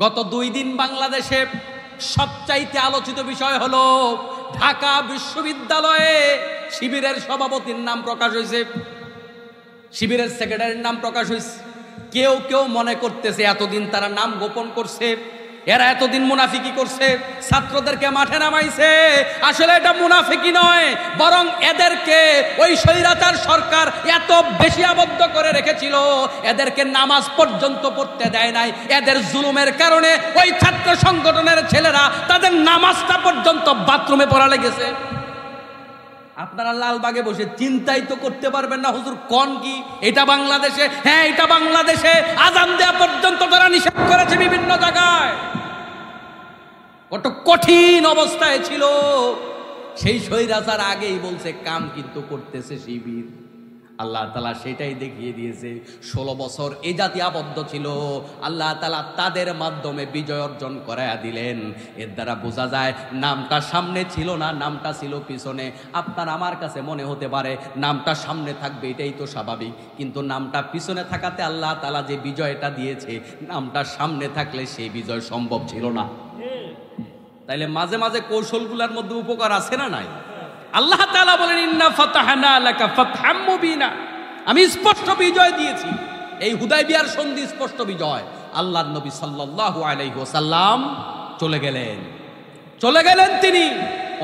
গত 2 দিন বাংলাদেশে সবচাইতে আলোচিত বিষয় হলো ঢাকা বিশ্ববিদ্যালয়ে শিবিরের সভাপতির নাম প্রকাশ হয়েছে, শিবিরের সেক্রেটারির নাম প্রকাশ হয়েছে। কেউ কেউ মনে করতেছে এতদিন তারা নাম গোপন করছে, এরা এতদিন মুনাফিকি করছে, ছাত্রদেরকে মাঠে নামাইছে। আসলে এটা মুনাফিকি নয়, বরং এদেরকে ওই স্বৈরাচার সরকার এত বেশি আবদ্ধ করে রেখেছিল, এদেরকে নামাজ পর্যন্ত পড়তে দেয় নাই। এদের জুলুমের কারণে ওই ছাত্র সংগঠনের ছেলেরা তাদের নামাজটা পর্যন্ত বাথরুমে পড়া লেগেছে। আপনারা লালবাগে বসে চিন্তাই তো করতে পারবেন না, হুজুর কোন কি এটা বাংলাদেশে? হ্যাঁ, এটা বাংলাদেশে আযান দেওয়া পর্যন্ত তারা নিষেধ করেছে বিভিন্ন জায়গায়। কত কঠিন অবস্থায় ছিল সেই স্বৈরাচার, আগেই বলছে কাম কিন্তু করতেছে শিবির। আল্লাহ তাআলা সেটাই দেখিয়ে দিয়েছে। 16 বছর এই জাতি আবদ্ধ ছিল, আল্লাহ তাআলা তাদের মাধ্যমে বিজয় অর্জন করায়া দিলেন। এর দ্বারা বোঝা যায় নামটা সামনে ছিল না, নামটা ছিল পিছনে। আপনার আমার কাছে মনে হতে পারে নামটা সামনে থাকবে, এটাই তো স্বাভাবিক, কিন্তু নামটা পিছনে থাকাতে আল্লাহ তাআলা যে বিজয়টা দিয়েছে, নামটা সামনে থাকলে সেই বিজয় সম্ভব ছিল না। তাইলে মাঝে মাঝে কৌশলগুলোর মধ্যে উপকার আছে না নাই? আল্লাহ তাআলা বলেন ইন্না ফাতাহনা লাকা ফাতহাম মুবিনা, আমি স্পষ্ট বিজয় দিয়েছি। এই হুদায়বিয়ার সন্ধি স্পষ্ট বিজয়। আল্লাহর নবী সাল্লাল্লাহু আলাইহি ওয়াসাল্লাম চলে গেলেন তিনি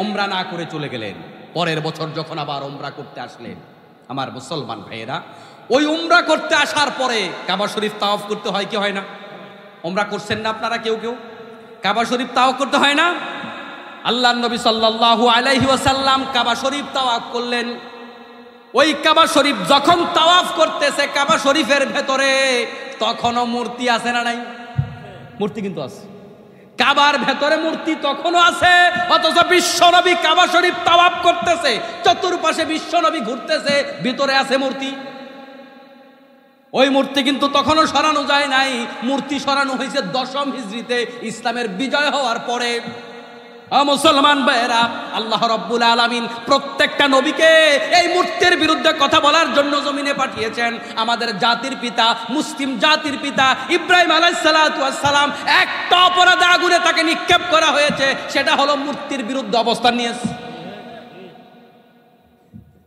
উমরা না করে চলে গেলেন। পরের বছর যখন আবার উমরা করতে আসলেন, আমার মুসলমান ভাইয়েরা, ওই উমরা করতে আসার পরে কাবা শরীফ তাওয়াফ করতে হয় কি হয় না? উমরা করছেন না আপনারা কেউ কেউ? কাবা শরীফ তাওয়াফ করতে হয় না? আল্লাহর নবী সাল্লাল্লাহু আলাইহি ওয়াসাল্লাম কাবা শরীফ তাওয়াফ করলেন। ওই কাবা শরীফ যখন তাওয়াফ করতেছে, কাবা শরীফের ভেতরে তখনও মূর্তি আছে না নাই? মূর্তি কিন্তু আছে, কাবার ভেতরে মূর্তি তখনও আছে। অথচ বিশ্বনবী কাবা শরীফ তাওয়াফ করতেছে, চতুর্পাশে বিশ্বনবী ঘুরতেছে, ভিতরে আছে মূর্তি। ওই মূর্তি কিন্তু তখনও সরানো যায় নাই। মূর্তি সরানো হয়েছে 10ম হিজরিতে, ইসলামের বিজয় হওয়ার পরে। মুসলমান ভাইয়েরা, আল্লাহ রাব্বুল আলামিন প্রত্যেকটা নবীকে এই মূর্তির বিরুদ্ধে কথা বলার জন্য জমিনে পাঠিয়েছেন। আমাদের জাতির পিতা, মুসলিম জাতির পিতা ইব্রাহিম আলাইহিস সালাতু ওয়াস সালাম, একটা অপরাধে আগুনে তাকে নিক্ষেপ করা হয়েছে, সেটা হলো মূর্তির বিরুদ্ধে অবস্থান নিয়েছে।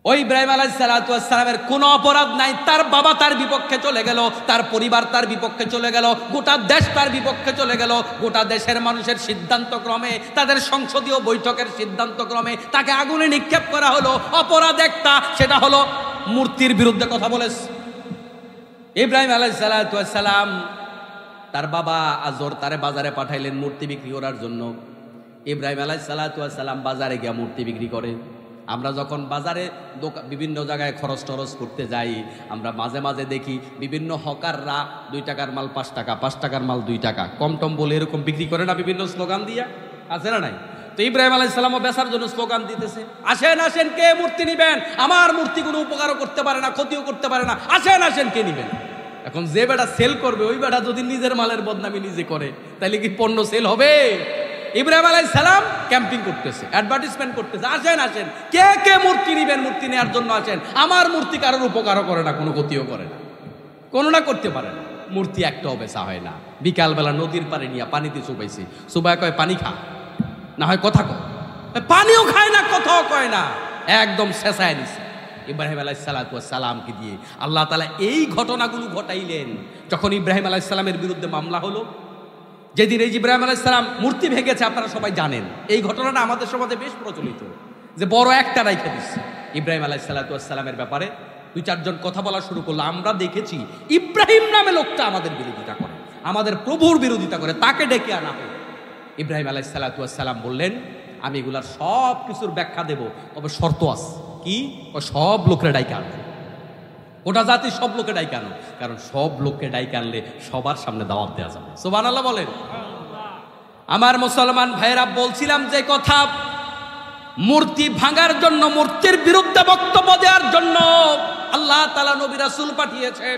ওই ইব্রাহিম আলাইহিস সালাতু ওয়াস সালামের কোনো অপরাধ নাই, তার বাবা তার বিপক্ষে চলে গেল, তার পরিবার তার বিপক্ষে চলে গেল, গোটা দেশ তার বিপক্ষে চলে গেল। গোটা দেশের মানুষের সিদ্ধান্তক্রমে, তাদের সংসদীয় বৈঠকের সিদ্ধান্তক্রমে তাকে আগুনে নিক্ষেপ করা হলো। অপরাধ একটা, সেটা হলো মূর্তির বিরুদ্ধে কথা বলেছে। ইব্রাহিম আলাইহিস সালাতু ওয়াস সালাম, তার বাবা আজর তারে বাজারে পাঠাইলেন মূর্তি বিক্রি করার জন্য। ইব্রাহিম আলাইহিস সালাতু ওয়াস সালাম বাজারে গিয়ে মূর্তি বিক্রি করে। আমরা যখন বাজারে বিভিন্ন জায়গায় খরচ টরচ করতে যাই, আমরা মাঝে মাঝে দেখি বিভিন্ন হকাররা 2 টাকার মাল 5 টাকা, 5 টাকার মাল 2 টাকা, কম টম বলে এরকম বিক্রি করে না, বিভিন্ন স্লোগান দিয়া, আছে না নাই? তো ইব্রাহিম আলাইহিস সালামও বেচার জন্য স্লোগান দিতেছে, আসেন আসেন, কে মূর্তি নিবেন? আমার মূর্তি কোনো উপকারও করতে পারে না, ক্ষতিও করতে পারে না, আসেন আসেন, কে নিবেন? এখন যে বেটা সেল করবে, ওই বেটা যদি নিজের মালের বদনামি নিজে করে, তাহলে কি পণ্য সেল হবে? ইব্রাহিম আলাইহিস সালাম ক্যাম্পিং করতেছে, অ্যাডভার্টাইজমেন্ট করতেছে, আসেন আসেন, কে কে মূর্তি নিবেন, মূর্তি নেওয়ার জন্য আসেন। আমার মূর্তি কারোর উপকারও করে না, কোনো ক্ষতিও করে না, কোনো না করতে পারে না। মূর্তি একটাও বেচা হয় না। বিকালবেলা নদীর পাড়ে নিয়ে পানিতে চুবাইছে, সুবাই কয় পানি খা, না হয় কথা কয়, পানিও খায় না, কথাও কয় না, একদম শেষায় নিছে। ইব্রাহিম আলাইহিস সালাতু ওয়াস সালামকে দিয়ে আল্লাহ তাআলা এই ঘটনাগুলো ঘটাইলেন। যখন ইব্রাহিম আলাইহিস সালামের বিরুদ্ধে মামলা হলো, যেদিন এই ইব্রাহিম আলাইহিস সালাম মূর্তি ভেঙেছে, আপনারা সবাই জানেন এই ঘটনাটা, আমাদের সমাজে বেশ প্রচলিত, যে বড় একটা রাইখা দিচ্ছে। ইব্রাহিম আলাইহিস সালাতু ওয়াস সালামের ব্যাপারে 2-4 জন কথা বলা শুরু করলো। আমরা দেখেছি ইব্রাহিম নামে লোকটা আমাদের বিরোধিতা করে, আমাদের প্রভুর বিরোধিতা করে, তাকে ডেকে আনা হোক। ইব্রাহিম আলাইহিস সালাতু ওয়াস সালাম বললেন, আমি এগুলার সব কিছুর ব্যাখ্যা দেব, তবে শর্ত আছে। কি? সব লোকের ডাইকা আনবে, ওটা জাতি সব লোকে ডাইকা আনো, কারণ সব লোককে ডাইকা আনলে সবার সামনে দাওয়াত দেওয়া যাবে। সুবহানাল্লাহ বলেন। আমার মুসলমান ভাইরা, বলছিলাম যে কথা, মূর্তি ভাঙার জন্য, মূর্তির বিরুদ্ধে বক্তব্য দেওয়ার জন্য আল্লাহ তাআলা নবী রাসূল পাঠিয়েছে।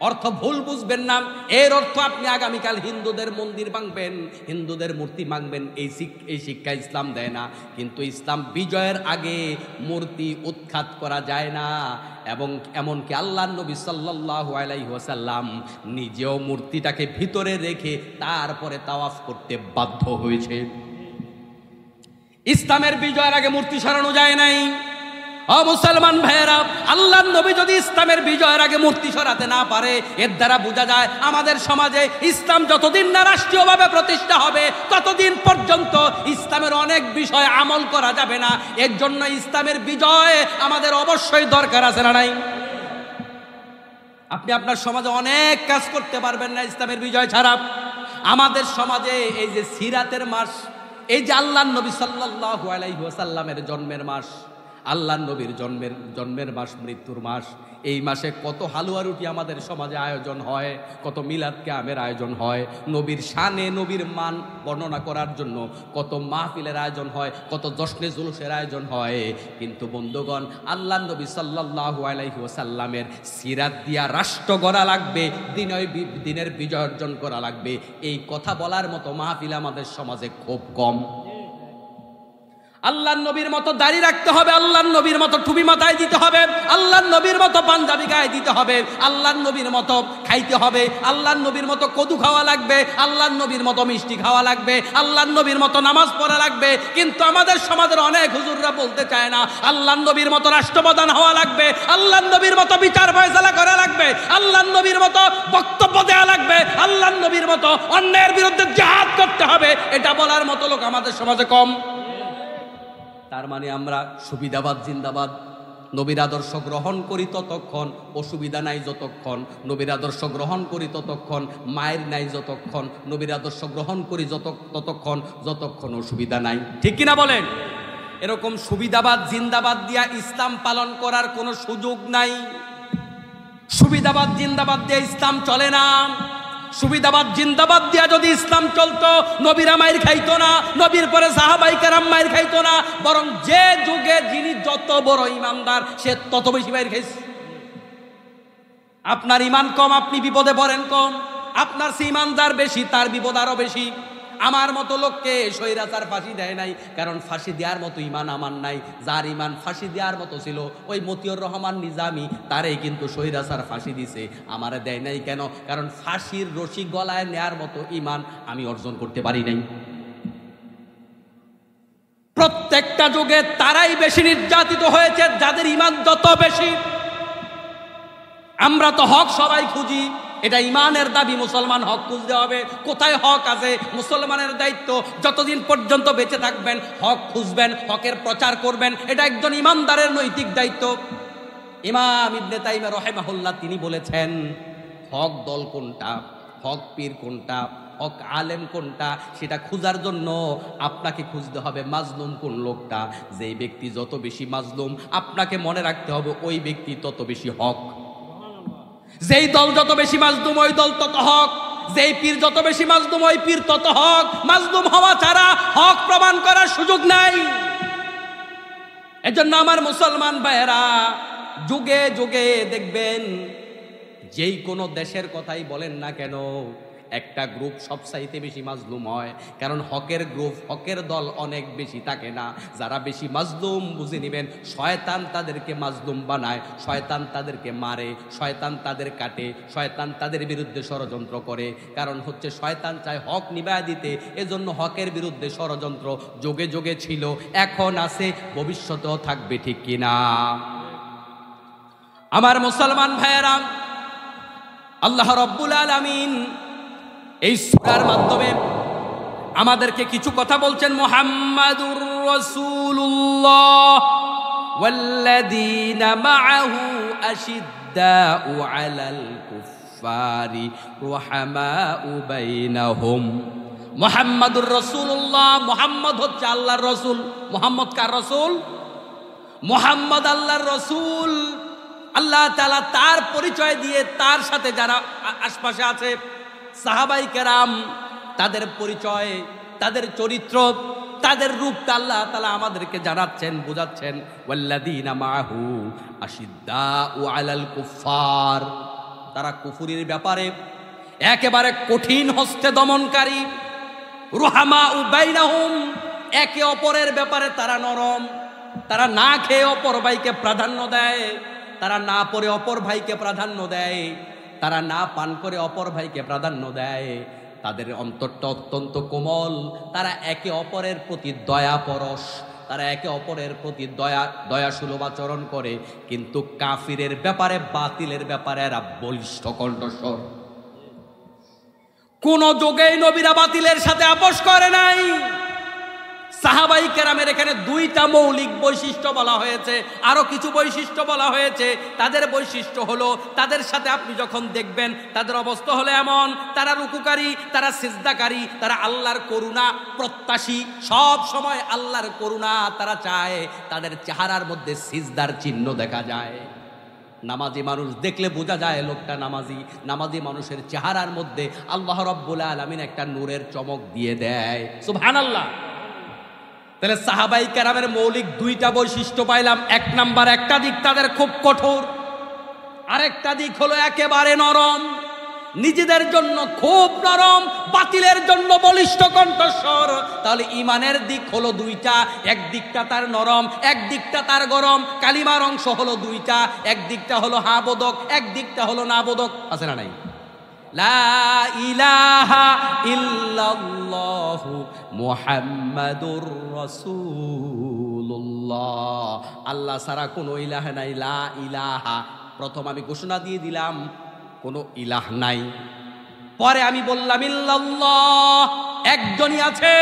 অর্থ ভুল বুঝবেন না। এর অর্থ আপনি আগামীকাল হিন্দুদের মন্দির ভাঙবেন, হিন্দুদের মূর্তি ভাঙবেন, এই শিক্ষা ইসলাম দেয় না। কিন্তু ইসলাম বিজয়ের আগে মূর্তি উৎখাত করা যায় না। এবং এমনকি আল্লাহর নবী সাল্লাল্লাহু আলাইহি ওয়াসাল্লাম নিজেও মূর্তিটাকে ভিতরে রেখে তারপরে তাওয়াফ করতে বাধ্য হয়েছে। ইসলামের বিজয়ের আগে মূর্তি সরানো যায় নাই। ও মুসলমান ভাইয়েরা, আল্লাহর নবী যদি ইসলামের বিজয়ের আগে মূর্তি সরাতে না পারে, এর দ্বারা বোঝা যায় আমাদের সমাজে ইসলাম যতদিন না রাষ্ট্রীয়ভাবে প্রতিষ্ঠা হবে ততদিন পর্যন্ত ইসলামের অনেক বিষয় আমল করা যাবে না। এর জন্য ইসলামের বিজয় আমাদের অবশ্যই দরকার আছে না নাই? আপনি আপনার সমাজে অনেক কাজ করতে পারবেন না ইসলামের বিজয় ছাড়া। আমাদের সমাজে এই যে সিরাতের মাস, এই যে আল্লাহর নবী সাল্লাল্লাহু আলাইহি ওয়াসাল্লামের জন্মের মাস, আল্লাহর নবীর জন্মের মাস, মৃত্যুর মাস, এই মাসে কত হালুয়া রুটি আমাদের সমাজে আয়োজন হয়, কত মিলাদ কিয়ামের আয়োজন হয়, নবীর শানে নবীর মান বর্ণনা করার জন্য কত মাহফিলের আয়োজন হয়, কত জশ্নে জুলুসের আয়োজন হয়। কিন্তু বন্ধুগণ, আল্লাহর নবী সাল্লাল্লাহু আলাইহি ওয়াসাল্লামের সিরাত দিয়া রাষ্ট্র গড়া লাগবে, দিনের বিজয় অর্জন করা লাগবে, এই কথা বলার মতো মাহফিল আমাদের সমাজে খুব কম। আল্লাহর নবীর মতো দাড়ি রাখতে হবে, আল্লাহর নবীর মতো টুপি মাথায় দিতে হবে, আল্লাহর নবীর মতো পাঞ্জাবি গায়ে দিতে হবে, আল্লাহর নবীর মতো খাইতে হবে, আল্লাহর নবীর মতো কদু খাওয়া লাগবে, আল্লাহর নবীর মতো মিষ্টি খাওয়া লাগবে, আল্লাহর নবীর মতো নামাজ পড়া লাগবে। কিন্তু আমাদের সমাজের অনেক হুজুররা বলতে চায় না, আল্লাহর নবীর মতো রাষ্ট্রপ্রধান হওয়া লাগবে, আল্লাহর নবীর মতো বিচার ফয়সালা করা লাগবে, আল্লাহর নবীর মতো বক্তব্য দেওয়া লাগবে, আল্লাহর নবীর মতো অন্যায়ের বিরুদ্ধে জিহাদ করতে হবে। এটা বলার মতো লোক আমাদের সমাজে কম। তার মানে আমরা সুবিধাবাদ জিন্দাবাদ, নবীর আদর্শ গ্রহণ করি ততক্ষণ অসুবিধা নাই যতক্ষণ, নবীর আদর্শ গ্রহণ করি ততক্ষণ মায়ের নাই যতক্ষণ, নবীর আদর্শ গ্রহণ করি যতক্ষণ অসুবিধা নাই। ঠিক কিনা বলেন? এরকম সুবিধাবাদ জিন্দাবাদ দিয়া ইসলাম পালন করার কোনো সুযোগ নাই। সুবিধাবাদ জিন্দাবাদ দিয়ে ইসলাম চলে না। সুবিধাবাদ জিন্দাবাদ দিয়া যদি ইসলাম চলতো, নবীরা মায়ের খাইতো না, নবীর পরে সাহাবাই কেরাম মায়ের খাইতো না, বরং যে যুগে যিনি যত বড় ইমানদার সে তত বেশি মায়ের খাইছে। আপনার ইমান কম, আপনি বিপদে পড়েন কম, আপনার সে ইমানদার বেশি, তার বিপদ আরো বেশি। আমার মতো লোককে স্বৈরাচার ফাঁসি দেয় নাই, কারণ ফাঁসি দেওয়ার মতো ইমান আমার নাই। যার ইমান ফাঁসি দেওয়ার মতো ছিল ওই মতিউর রহমান নিজামী, তারই কিন্তু স্বৈরাচার ফাঁসি দিছে, আমারে দেয় নাই। কেন? কারণ ফাঁসির রশি গলায় নেয়ার মতো ইমান আমি অর্জন করতে পারি নাই। প্রত্যেকটা যুগে তারাই বেশি নির্যাতিত হয়েছে যাদের ইমান যত বেশি। আমরা তো হক সবাই খুঁজি, এটা ইমানের দাবি, মুসলমান হক খুঁজতে হবে। কোথায় হক আছে? মুসলমানের দায়িত্ব যতদিন পর্যন্ত বেঁচে থাকবেন হক খুঁজবেন, হকের প্রচার করবেন, এটা একজন ইমানদারের নৈতিক দায়িত্ব। ইমাম ইবনে তাইমিয়া রাহিমাহুল্লাহ তিনি বলেছেন, হক দল কোনটা, হক পীর কোনটা, হক আলেম কোনটা, সেটা খোঁজার জন্য আপনাকে খুঁজতে হবে মাজলুম কোন লোকটা। যেই ব্যক্তি যত বেশি মাজলুম আপনাকে মনে রাখতে হবে ওই ব্যক্তি তত বেশি হক। যেই দল যত বেশি মাজলুম ওই দল তত হক, যেই পীর যত বেশি মাজলুম ওই পীর তত হক। মাজলুম হওয়া ছাড়া হক প্রমাণ করার সুযোগ নাই। এজন্য আমার মুসলমান ভাইয়েরা, যুগে যুগে দেখবেন যেই কোনো দেশের কথাই বলেন না কেন, একটা গ্রুপ সবচাইতে বেশি মাজলুম হয়, কারণ হকের গ্রুপ, হকের দল অনেক বেশি থাকে না। যারা বেশি মাজলুম বুঝে নেবেন, শয়তান তাদেরকে মাজলুম বানায়, শয়তান তাদেরকে মারে, শয়তান তাদের কাটে, শয়তান তাদের বিরুদ্ধে ষড়যন্ত্র করে। কারণ হচ্ছে শয়তান চায় হক নিভায়া দিতে, এজন্য হকের বিরুদ্ধে ষড়যন্ত্র যুগে যুগে ছিল, এখন আছে, ভবিষ্যতেও থাকবে। ঠিক কিনা? আমার মুসলমান ভাইয়েরা, আল্লাহ রাব্বুল আলামিন এই সূরার মাধ্যমে আমাদেরকে কিছু কথা বলছেন। মুহাম্মাদুর রাসূলুল্লাহ ওয়াল্লাযীনা মাআহু আশিদ্দাউ আলাল কুফফারি রুহামাউ বাইনাহুম। মুহাম্মাদুর রাসূলুল্লাহ, মুহাম্মদ হচ্ছে আল্লাহর রাসূল। মুহাম্মদ কার রাসূল? মুহাম্মদ আল্লাহর রাসূল। আল্লাহ তাআলা তার পরিচয় দিয়ে তার সাথে যারা আশপাশে আছে সাহাবাই কেরাম, তাদের পরিচয়, তাদের চরিত্র, তাদের রূপটা আল্লাহ তাআলা আমাদেরকে জানাচ্ছেন, বোঝাচ্ছেন। ওয়াল্লাযীনা মাআহু আশিদ্দাউ আলাল কুফফার, তারা কুফুরির ব্যাপারে একেবারে কঠিন হস্তে দমনকারী। রুহামা বাইনাহুম, একে অপরের ব্যাপারে তারা নরম। তারা না খেয়ে অপর ভাইকে প্রাধান্য দেয়, তারা না পরে অপর ভাইকে প্রাধান্য দেয়, তারা না পান করে অপর ভাইকে প্রাধান্য দেয়। তাদের অন্তরটা অত্যন্ত কোমল, তারা একে অপরের প্রতি দয়া পরশ, তারা একে অপরের প্রতি দয়াসুলভ আচরণ করে। কিন্তু কাফিরের ব্যাপারে, বাতিলের ব্যাপারে এরা বলিষ্ঠ কণ্ঠস্বর। কোন যুগেই নবীরা বাতিলের সাথে আপোষ করে নাই। সাহাবাই কেরামের এখানে দুইটা মৌলিক বৈশিষ্ট্য বলা হয়েছে, আরো কিছু বৈশিষ্ট্য বলা হয়েছে। তাদের বৈশিষ্ট্য হলো, তাদের সাথে আপনি যখন দেখবেন তাদের অবস্থা হলো এমন, তারা রুকুকারী, তারা সিজদাকারী, তারা আল্লাহর করুণা প্রত্যাশী, সব সময় আল্লাহর করুণা তারা চায়। তাদের চেহারার মধ্যে সিজদার চিহ্ন দেখা যায়। নামাজি মানুষ দেখলে বোঝা যায় লোকটা নামাজি। নামাজি মানুষের চেহারার মধ্যে আল্লাহ রাব্বুল আলামিন একটা নূরের চমক দিয়ে দেয়। সুবহানাল্লাহ। তাহলে সাহাবাই কেরামের মৌলিক দুইটা বৈশিষ্ট্য পাইলাম। এক নাম্বার, একটা দিক তাদের খুব কঠোর, আরেকটা দিক হলো একেবারে নরম। নিজেদের জন্য খুব নরম, বাতিলের জন্য বলিষ্ঠ কণ্ঠস্বর। তাহলে ইমানের দিক হলো দুইটা, এক দিকটা তার নরম, এক দিকটা তার গরম। কালিমার অংশ হলো দুইটা, এক দিকটা হলো হা বোধক, এক দিকটা হলো না বোধক। আছে না নাই? লা ইলাহা ইল্লাল্লাহু মুহাম্মাদুর রাসূলুল্লাহ। আল্লাহ ছাড়া কোনো ইলাহ নাই। লা ইলাহা, প্রথম আমি ঘোষণা দিয়ে দিলাম কোনো ইলাহ নাই। পরে আমি বললাম ইল্লাল্লাহ, একজনই আছে,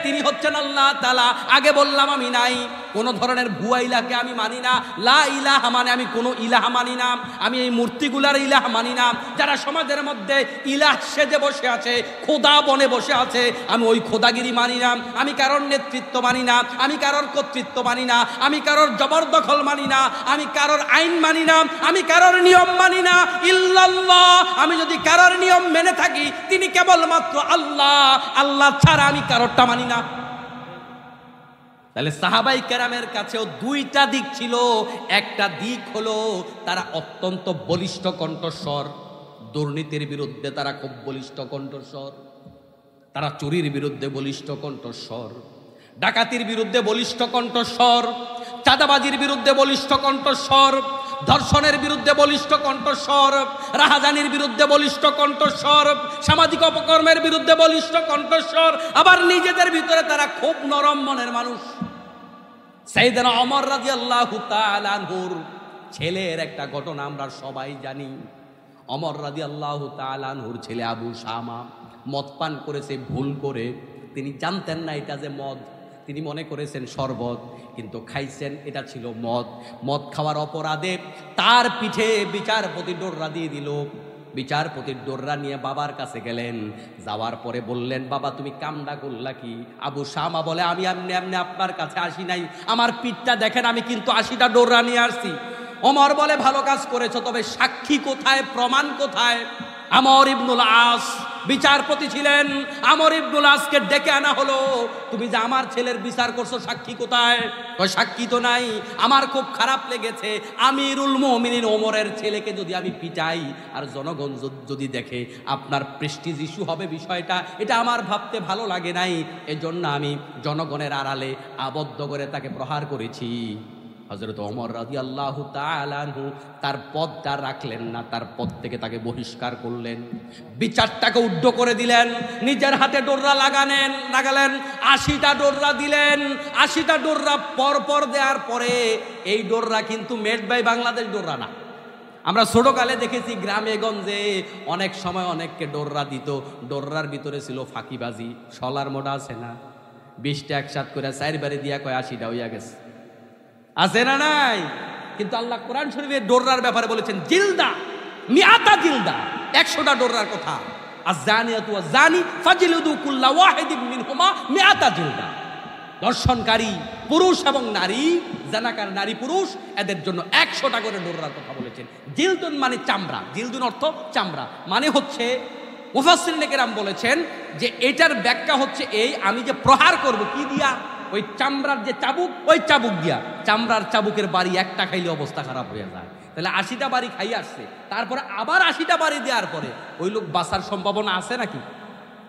তিনি হচ্ছেন আল্লাহ তাআলা। আগে বললাম আমি নাই, কোন ধরনের ভুয়া ইলাহকে আমি মানি না। লা ইলাহা মানে আমি কোনো ইলাহ মানি না, আমি এই মূর্তিগুলার ইলাহ মানি না। যারা সমাজের মধ্যে ইলাহ সেজে বসে আছে, খোদা বনে বসে আছে, আমি ওই খোদাগিরি মানি না। আমি কারোর নেতৃত্ব মানি না, আমি কারোর কর্তৃত্ব মানি না, আমি কারোর জবরদখল মানি না, আমি কারোর আইন মানি না, আমি কারোর নিয়ম মানি না। ইল্লাল্লাহ, আমি যদি কারোর নিয়ম মেনে থাকি তিনি কেবলমাত্র আল্লাহ, আল্লাহ ছাড়া আমি কারোরটা মানি না। তাহলে সাহাবাই কেরামের কাছেও দুইটা দিক ছিল। একটা দিক হলো তারা অত্যন্ত বলিষ্ঠ কণ্ঠস্বর, দুর্নীতির বিরুদ্ধে তারা খুব বলিষ্ঠ কণ্ঠস্বর, তারা চুরির বিরুদ্ধে বলিষ্ঠ কণ্ঠস্বর, ডাকাতির বিরুদ্ধে বলিষ্ঠ কণ্ঠস্বর, চাঁদাবাজির বিরুদ্ধে বলিষ্ঠ কণ্ঠস্বর, ধর্ষণের বিরুদ্ধে বলিষ্ঠ কণ্ঠস্বর, রাহাজানির বিরুদ্ধে বলিষ্ঠ কণ্ঠস্বর, সামাজিক অপকর্মের বিরুদ্ধে বলিষ্ঠ কণ্ঠস্বর। আবার নিজেদের ভিতরে তারা খুব নরম মনের মানুষ। সাইয়েদনা ওমর রাদিয়াল্লাহু তাআলা আনহুর ছেলের একটা ঘটনা আমরা সবাই জানি। ওমর রাদিয়াল্লাহু তাআলা আনহুর ছেলে আবু শামা মদ পান করেছে ভুল করে। তিনি জানতেন না এটা যে মদ, তিনি মনে করেছেন শরবত, কিন্তু খাইছেন এটা ছিল মদ। মদ খাওয়ার অপরাধে তার পিঠে বিচারপতি ডোররা দিয়ে দিল। বিচারপতির ডোররা নিয়ে বাবার কাছে গেলেন। যাওয়ার পরে বললেন, বাবা তুমি কামডা করলা কি? আবু শামা বলে, আমি এমনি এমনি আপনার কাছে আসি নাই, আমার পিঠটা দেখেন, আমি কিন্তু 80টা ডোররা নিয়ে আসছি। ওমর বলে, ভালো কাজ করেছো, তবে সাক্ষী কোথায়, প্রমাণ কোথায়? আমর ইবনুল আস বিচারপতি ছিলেন। আমর ইবনুল আসকে ডেকে আনা হলো। তুমি যে আমার ছেলের বিচার করছো, সাক্ষী কোথায়? কই সাক্ষী তো নাই। আমার খুব খারাপ লেগেছে, আমিরুল মুমিনিন ওমরের ছেলেকে যদি আমি পিটাই আর জনগণ যদি দেখে আপনার প্রেস্টিজ ইস্যু হবে বিষয়টা, এটা আমার ভাবতে ভালো লাগে নাই। এজন্য আমি জনগণের আড়ালে আবদ্ধ করে তাকে প্রহার করেছি। হযরত ওমর রাদিয়াল্লাহু তাআলা আনহু তার পদটা রাখলেন না, তার পদ থেকে তাকে বহিষ্কার করলেন, বিচারটাকে উদ্ধ করে দিলেন, নিজের হাতে ডোররা লাগালেন। 80টা ডোররা দিলেন। 80টা ডোররা পর দেওয়ার পরে এই ডোররা কিন্তু মেড বাই বাংলাদেশ ডোররা না। আমরা ছোটকালে দেখেছি গ্রামে গঞ্জে অনেক সময় অনেককে ডোররা দিত, ডোররার ভিতরে ছিল ফাঁকিবাজি। সলার মোড়া আছে না, 20টা একসাথ করে 4 বারে দিয়া কয় 80টা হইয়া গেছে, আছে না নাই? কিন্তু আল্লাহ কোরআন শরীফে ডোররার ব্যাপারে বলেছেন জিলদা মিআতা জিলদা, 100টা ডোররার কথা। আয-যানিয়াতু ওয়াজ-যানি ফাজলিদু কুল্লা ওয়াহিদিন মিনহুমা মিআতা জিলদা। দর্শনকারী পুরুষ এবং নারী, জানাকার নারী পুরুষ, এদের জন্য 100টা করে ডোররার কথা বলেছেন। জিলদুন মানে চামড়া, জিলদুন অর্থ চামড়া, মানে হচ্ছে মুফাসসিরিনে কেরাম বলেছেন যে এটার ব্যাখ্যা হচ্ছে এই, আমি যে প্রহার করব কি দিয়া, ওই চামড়ার যে চাবুক, ওই চাবুক দিয়া। চামড়ার চাবুকের বাড়ি একটা খাইলে অবস্থা খারাপ হয়ে যায়। তাহলে 80টা বাড়ি খাই আসছে, তারপরে আবার 80টা বাড়ি দেওয়ার পরে ওই লোক বাঁচার সম্ভাবনা আছে নাকি?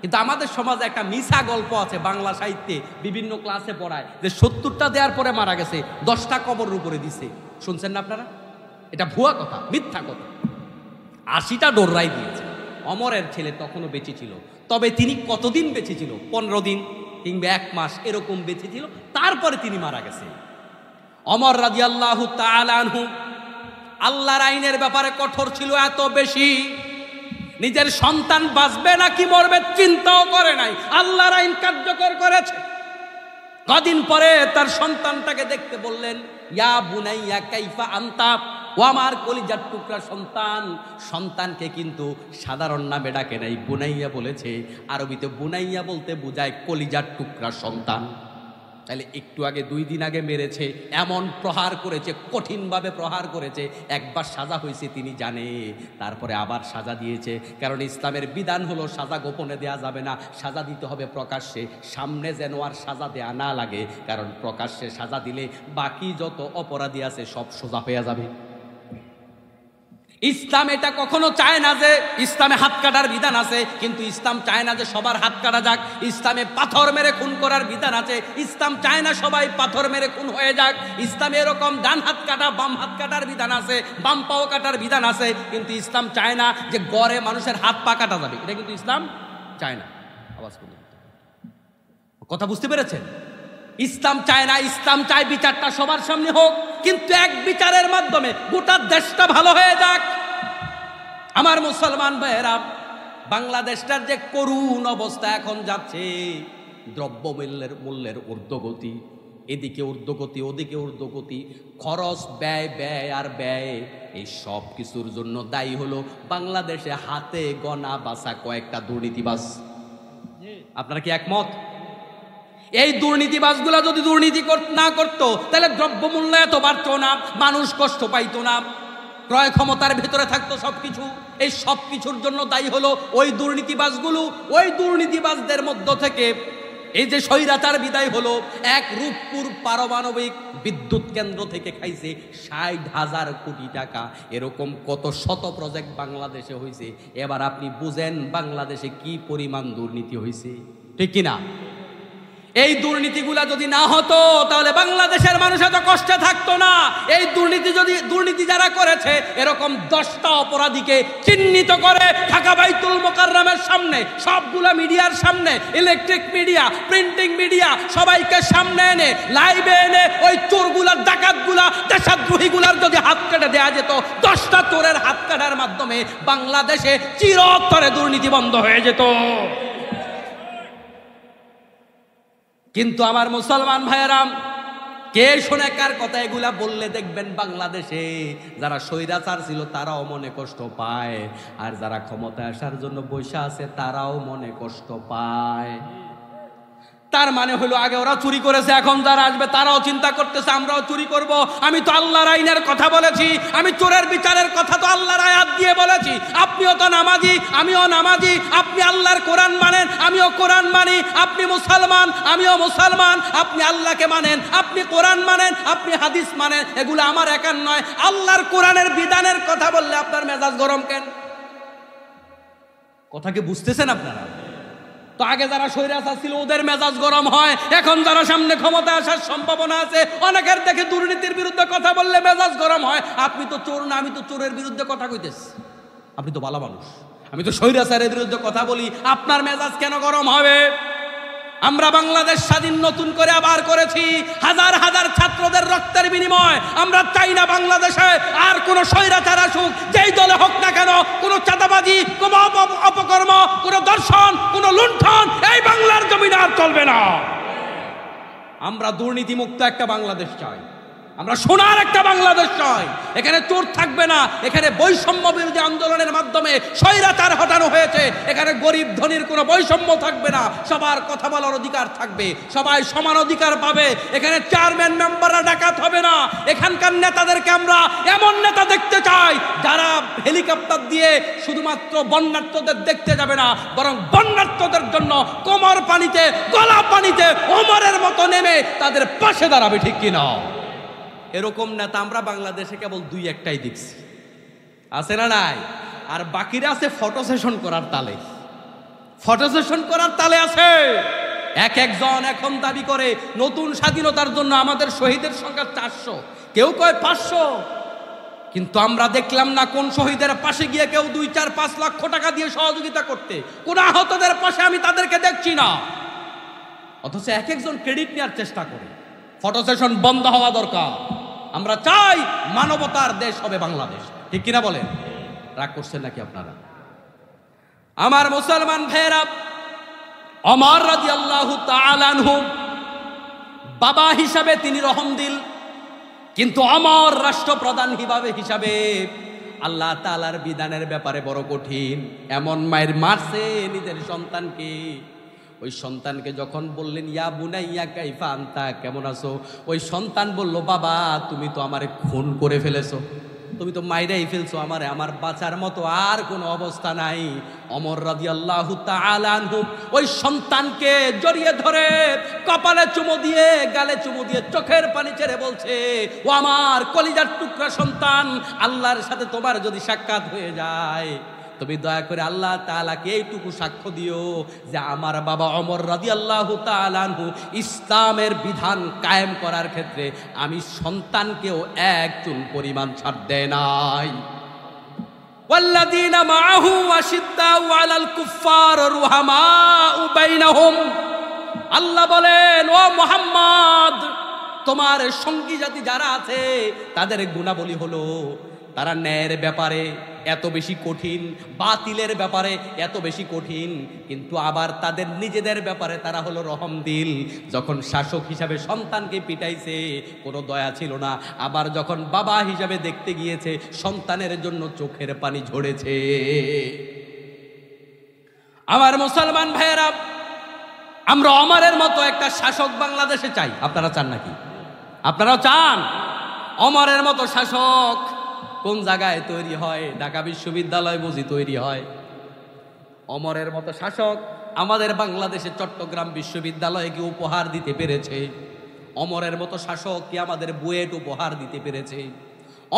কিন্তু আমাদের সমাজে একটা মিছা গল্প আছে, বাংলা সাহিত্যে বিভিন্ন ক্লাসে পড়ায় যে 70টা দেওয়ার পরে মারা গেছে, 10টা কবরের উপরে দিছে। শুনছেন না আপনারা? এটা ভুয়া কথা, মিথ্যা কথা। 80টা ডোররাই দিয়েছে। অমরের ছেলে তখনও বেঁচে ছিল, তবে তিনি কতদিন বেঁচে ছিল? 15 দিন কিংবা 1 মাস এরকম বেঁচে ছিল, তারপরে তিনি মারা গেছে। অমর রাদিয়াল্লাহু তাআলা আনহু আল্লাহর আইনের ব্যাপারে কঠোর ছিল এত বেশি, নিজের সন্তান বাঁচবে নাকি মরবে চিন্তাও করে নাই, আল্লাহর আইন কার্যকর করেছে। কদিন পরে তার সন্তানটাকে দেখতে বললেন, ইয়া বুনাইয়া কাইফা আনতা, ও আমার কলিজার টুকরা সন্তান। সন্তানকে কিন্তু সাধারণ নামে ডাকে নাই, বুনাইয়া বলেছে। আরবিতে বুনাইয়া বলতে বোঝায় কলিজার টুকরা সন্তান। তাহলে একটু আগে 2 দিন আগে মেরেছে, এমন প্রহার করেছে, কঠিনভাবে প্রহার করেছে, একবার সাজা হয়েছে তিনি জানে, তারপরে আবার সাজা দিয়েছে। কারণ ইসলামের বিধান হলো সাজা গোপনে দেয়া যাবে না, সাজা দিতে হবে প্রকাশ্যে, সামনে যেন আর সাজা দেয়া না লাগে, কারণ প্রকাশ্যে সাজা দিলে বাকি যত অপরাধী আছে সব সোজা হয়ে যাবে। ইসলাম এটা কখনো চায় না যে, ইসলামে হাত কাটার বিধান আছে, কিন্তু ইসলাম চায় না যে সবার হাত কাটা যাক। ইসলামে পাথর মেরে খুন করার বিধান আছে, ইসলাম চায় না সবাই পাথর মেরে খুন হয়ে যাক। ইসলামে এরকম ডান হাত কাটা বাম হাত কাটার বিধান আছে, বাম পাও কাটার বিধান আছে, কিন্তু ইসলাম চায় না যে গড়ে মানুষের হাত পা কাটা যাবে, এটা কিন্তু ইসলাম চায় না। আওয়াজ করুন, কথা বুঝতে পেরেছেন? ইসলাম চায় না, ইসলাম চায় বিচারটা সবার সামনে হোক, কিন্তু এক বিচারের মাধ্যমে গোটা দেশটা ভালো হয়ে যাক। আমার মুসলমান ভাইয়েরা, বাংলাদেশটার যে করুণ অবস্থা এখন যাচ্ছে, দ্রব্য মূল্যের ঊর্ধ্বগতি, এদিকে ঊর্ধ্বগতি ওদিকে ঊর্ধ্বগতি, খরচ ব্যয় ব্যয় আর ব্যয়, এই সব কিছুর জন্য দায়ী হলো বাংলাদেশে হাতে গোনা বাছা কয়েকটা দুর্নীতিবাজ। আপনারা কি একমত? এই দুর্নীতিবাজগুলা যদি দুর্নীতি না করতো তাহলে দ্রব্যমূল্য এত বাড়তো না, মানুষ কষ্ট পাইতো না, ক্রয় ক্ষমতার ভেতরে থাকতো সবকিছু। এই সব কিছুর জন্য দায়ী হলো ওই দুর্নীতিবাজগুলো। ওই দুর্নীতিবাজদের মধ্য থেকে এই যে স্বৈরাচার বিদায় হলো, এক রূপপুর পারমাণবিক বিদ্যুৎ কেন্দ্র থেকে খাইছে 60,000 কোটি টাকা। এরকম কত শত প্রজেক্ট বাংলাদেশে হয়েছে। এবার আপনি বুঝেন বাংলাদেশে কি পরিমাণ দুর্নীতি হয়েছে, ঠিক কিনা? এই দুর্নীতিগুলা যদি না হতো তাহলে বাংলাদেশের মানুষ এত কষ্টে থাকতো না। এই দুর্নীতি যারা করেছে, এরকম 10টা অপরাধীকে চিহ্নিত করে ঢাকা বাইতুল মোকাররমের সামনে, সবগুলা মিডিয়ার সামনে, ইলেকট্রিক মিডিয়া, প্রিন্টিং মিডিয়া, সবাইকে সামনে এনে লাইভে এনে ওই চোরগুলা, ডাকাতগুলা, দেশদ্রোহীগুলার যদি হাত কেটে দেয়া যেত, 10টা চোরের হাত কাটার মাধ্যমে বাংলাদেশে চিরতরে দুর্নীতি বন্ধ হয়ে যেত। কিন্তু আমার মুসলমান ভাইয়েরা, কে শোনে কার কথা? এগুলা বললে দেখবেন বাংলাদেশে যারা স্বৈরাচার ছিল তারাও মনে কষ্ট পায়, আর যারা ক্ষমতায় আসার জন্য বসে আছে তারাও মনে কষ্ট পায়। তার মানে হলো আগে ওরা চুরি করেছে, এখন যারা আসবে তারাও চিন্তা করতেছে আমরাও চুরি করব। আমি তো আল্লাহর আইনের কথা বলেছি, আমি চোরের বিচারের কথা তো আল্লাহর আয়াত দিয়ে বলেছি। আপনিও তো নামাজি, আমিও নামাজি। আপনি আল্লাহর কোরআন মানেন, আমিও কোরআন মানি। আপনি মুসলমান, আমিও মুসলমান। আপনি আল্লাহকে মানেন, আপনি কোরআন মানেন, আপনি হাদিস মানেন। এগুলো আমার একার নয়, আল্লাহর কোরআনের বিধানের কথা বললে আপনার মেজাজ গরম কেন? কথা কি বুঝতেছেন আপনারা? তো আগে যারা স্বৈরাচার ছিল ওদের মেজাজ গরম হয়, এখন যারা সামনে ক্ষমতা আসার সম্ভাবনা আছে অনেকের দেখে দুর্নীতির বিরুদ্ধে কথা বললে মেজাজ গরম হয়। আপনি তো চোর না, আমি তো চোরের বিরুদ্ধে কথা কইতেছি, আপনি তো ভালো মানুষ, আমি তো স্বৈরাচারের বিরুদ্ধে কথা বলি, আপনার মেজাজ কেন গরম হবে? আমরা বাংলাদেশ স্বাধীন নতুন করে আবার করেছি, হাজার হাজার ছাত্রদের রক্তের বিনিময়। আমরা চাই না বাংলাদেশে আর কোনো স্বৈরাচার আসুক, যেই দলে হোক না কেন। কোনো চাঁদাবাজি, কোনো অপকর্ম, কোনো দর্শন, কোনো লুণ্ঠন এই বাংলার জমিনে আর চলবে না। আমরা দুর্নীতিমুক্ত একটা বাংলাদেশ চাই, আমরা সোনার একটা বাংলাদেশ চাই। এখানে চোর থাকবে না, এখানে বৈষম্য বিরোধী আন্দোলনের মাধ্যমে স্বৈরাচার হটানো হয়েছে। এখানে গরিব ধনীর কোনো বৈষম্য থাকবে না, সবার কথা বলার অধিকার থাকবে, সবাই সমান অধিকার পাবে। এখানে চেয়ারম্যান মেম্বাররা ডাকাত হবে না। এখানকার নেতাদেরকে আমরা এমন নেতা দেখতে চাই যারা হেলিকপ্টার দিয়ে শুধুমাত্র বন্যার্থদের দেখতে যাবে না, বরং বন্যার্থদের জন্য কোমর পানিতে, গলা পানিতে ওমরের মতো নেমে তাদের পাশে দাঁড়াবে, ঠিক কিনা? এরকম নেতা আমরা বাংলাদেশে কেবল 2-1টাই দেখছি, আছে না নাই? আর বাকিরা আছে ফটো সেশন করার তালে, ফটো সেশন করার তালে আছে। এক একজন এখন দাবি করে নতুন স্বাধীনতার জন্য আমাদের শহীদের সংখ্যা 400, কেউ কয় 500, কিন্তু আমরা দেখলাম না কোন শহীদের পাশে গিয়ে কেউ 2-4-5 লক্ষ টাকা দিয়ে সহযোগিতা করতে। কোন আহতদের পাশে আমি তাদেরকে দেখছি না। অথচ এক একজন ক্রেডিট নেওয়ার চেষ্টা করে। ফটো সেশন বন্ধ হওয়া দরকার। আমরা চাই মানবতার দেশ হবে বাংলাদেশ, ঠিক কিনা বলেন? রাগ করছেন নাকি আপনারা? আমার মুসলমান ভাইয়েরা, ওমর রাদিয়াল্লাহু তাআলা আনহু বাবা হিসাবে তিনি রহমদিল, কিন্তু ওমর রাষ্ট্রপ্রধান হিসাবে আল্লাহ তাআলার বিধানের ব্যাপারে বড় কঠিন। এমন মায়ের মারছে নিজের সন্তানকে। ওই সন্তানকে যখন বললেন ইয়া বুনাইয়া কাইফা আনতা, কেমন আছো, ওই সন্তান বলল বাবা তুমি তো আমারে খুন করে ফেলেছো, তুমি তো মাইরাই ফেলছো আমারে, আমার বাঁচার মতো আর কোনো অবস্থা নাই। ওমর রাদিয়াল্লাহু তাআলা আনহু ওই সন্তানকে জড়িয়ে ধরে কপালে চুমু দিয়ে, গালে চুমু দিয়ে, চোখের পানি ছেড়ে বলছে, ও আমার কলিজার টুকরা সন্তান, আল্লাহর সাথে তোমার যদি সাক্ষাৎ হয়ে যায়, তুমি দয়া করে আল্লাহ তাআলাকে এইটুকু সাক্ষ্য দিও যে আমার বাবা ওমর রাদিয়াল্লাহু তাআলা আনহু ইসলামের বিধান কায়েম করার ক্ষেত্রে আমি সন্তানকেও এক চুল পরিমাণ ছাড় দেয় নাই। ওয়াল্লাযীনা মাআহু আশিদ্দাউ আলাল কুফফার রুহামাউ বাইনাহুম, আল্লাহ বলেন ও মুহাম্মদ তোমার সঙ্গী জাতি যারা আছে তাদের গুণাবলী হলো তারা ন্যায়ের ব্যাপারে এত বেশি কঠিন, বাতিলের ব্যাপারে এত বেশি কঠিন, কিন্তু আবার তাদের নিজেদের ব্যাপারে তারা হলো রহমদিল। যখন শাসক হিসাবে সন্তানকে পিটাইছে কোনো দয়া ছিল না, আবার যখন বাবা হিসাবে দেখতে গিয়েছে সন্তানের জন্য চোখের পানি ঝরেছে। আমার মুসলমান ভাইয়েরা, আমরা ওমরের মতো একটা শাসক বাংলাদেশে চাই। আপনারা চান নাকি? আপনারাও চান? ওমরের মতো শাসক কোন জায়গায় তৈরি হয়? ঢাকা বিশ্ববিদ্যালয় বুঝি তৈরি হয়। ওমরের মতো শাসক আমাদের বাংলাদেশে চট্টগ্রাম বিশ্ববিদ্যালয়কে উপহার দিতে পেরেছে। ওমরের মতো শাসক কি আমাদের বুয়েট উপহার দিতে পেরেছে?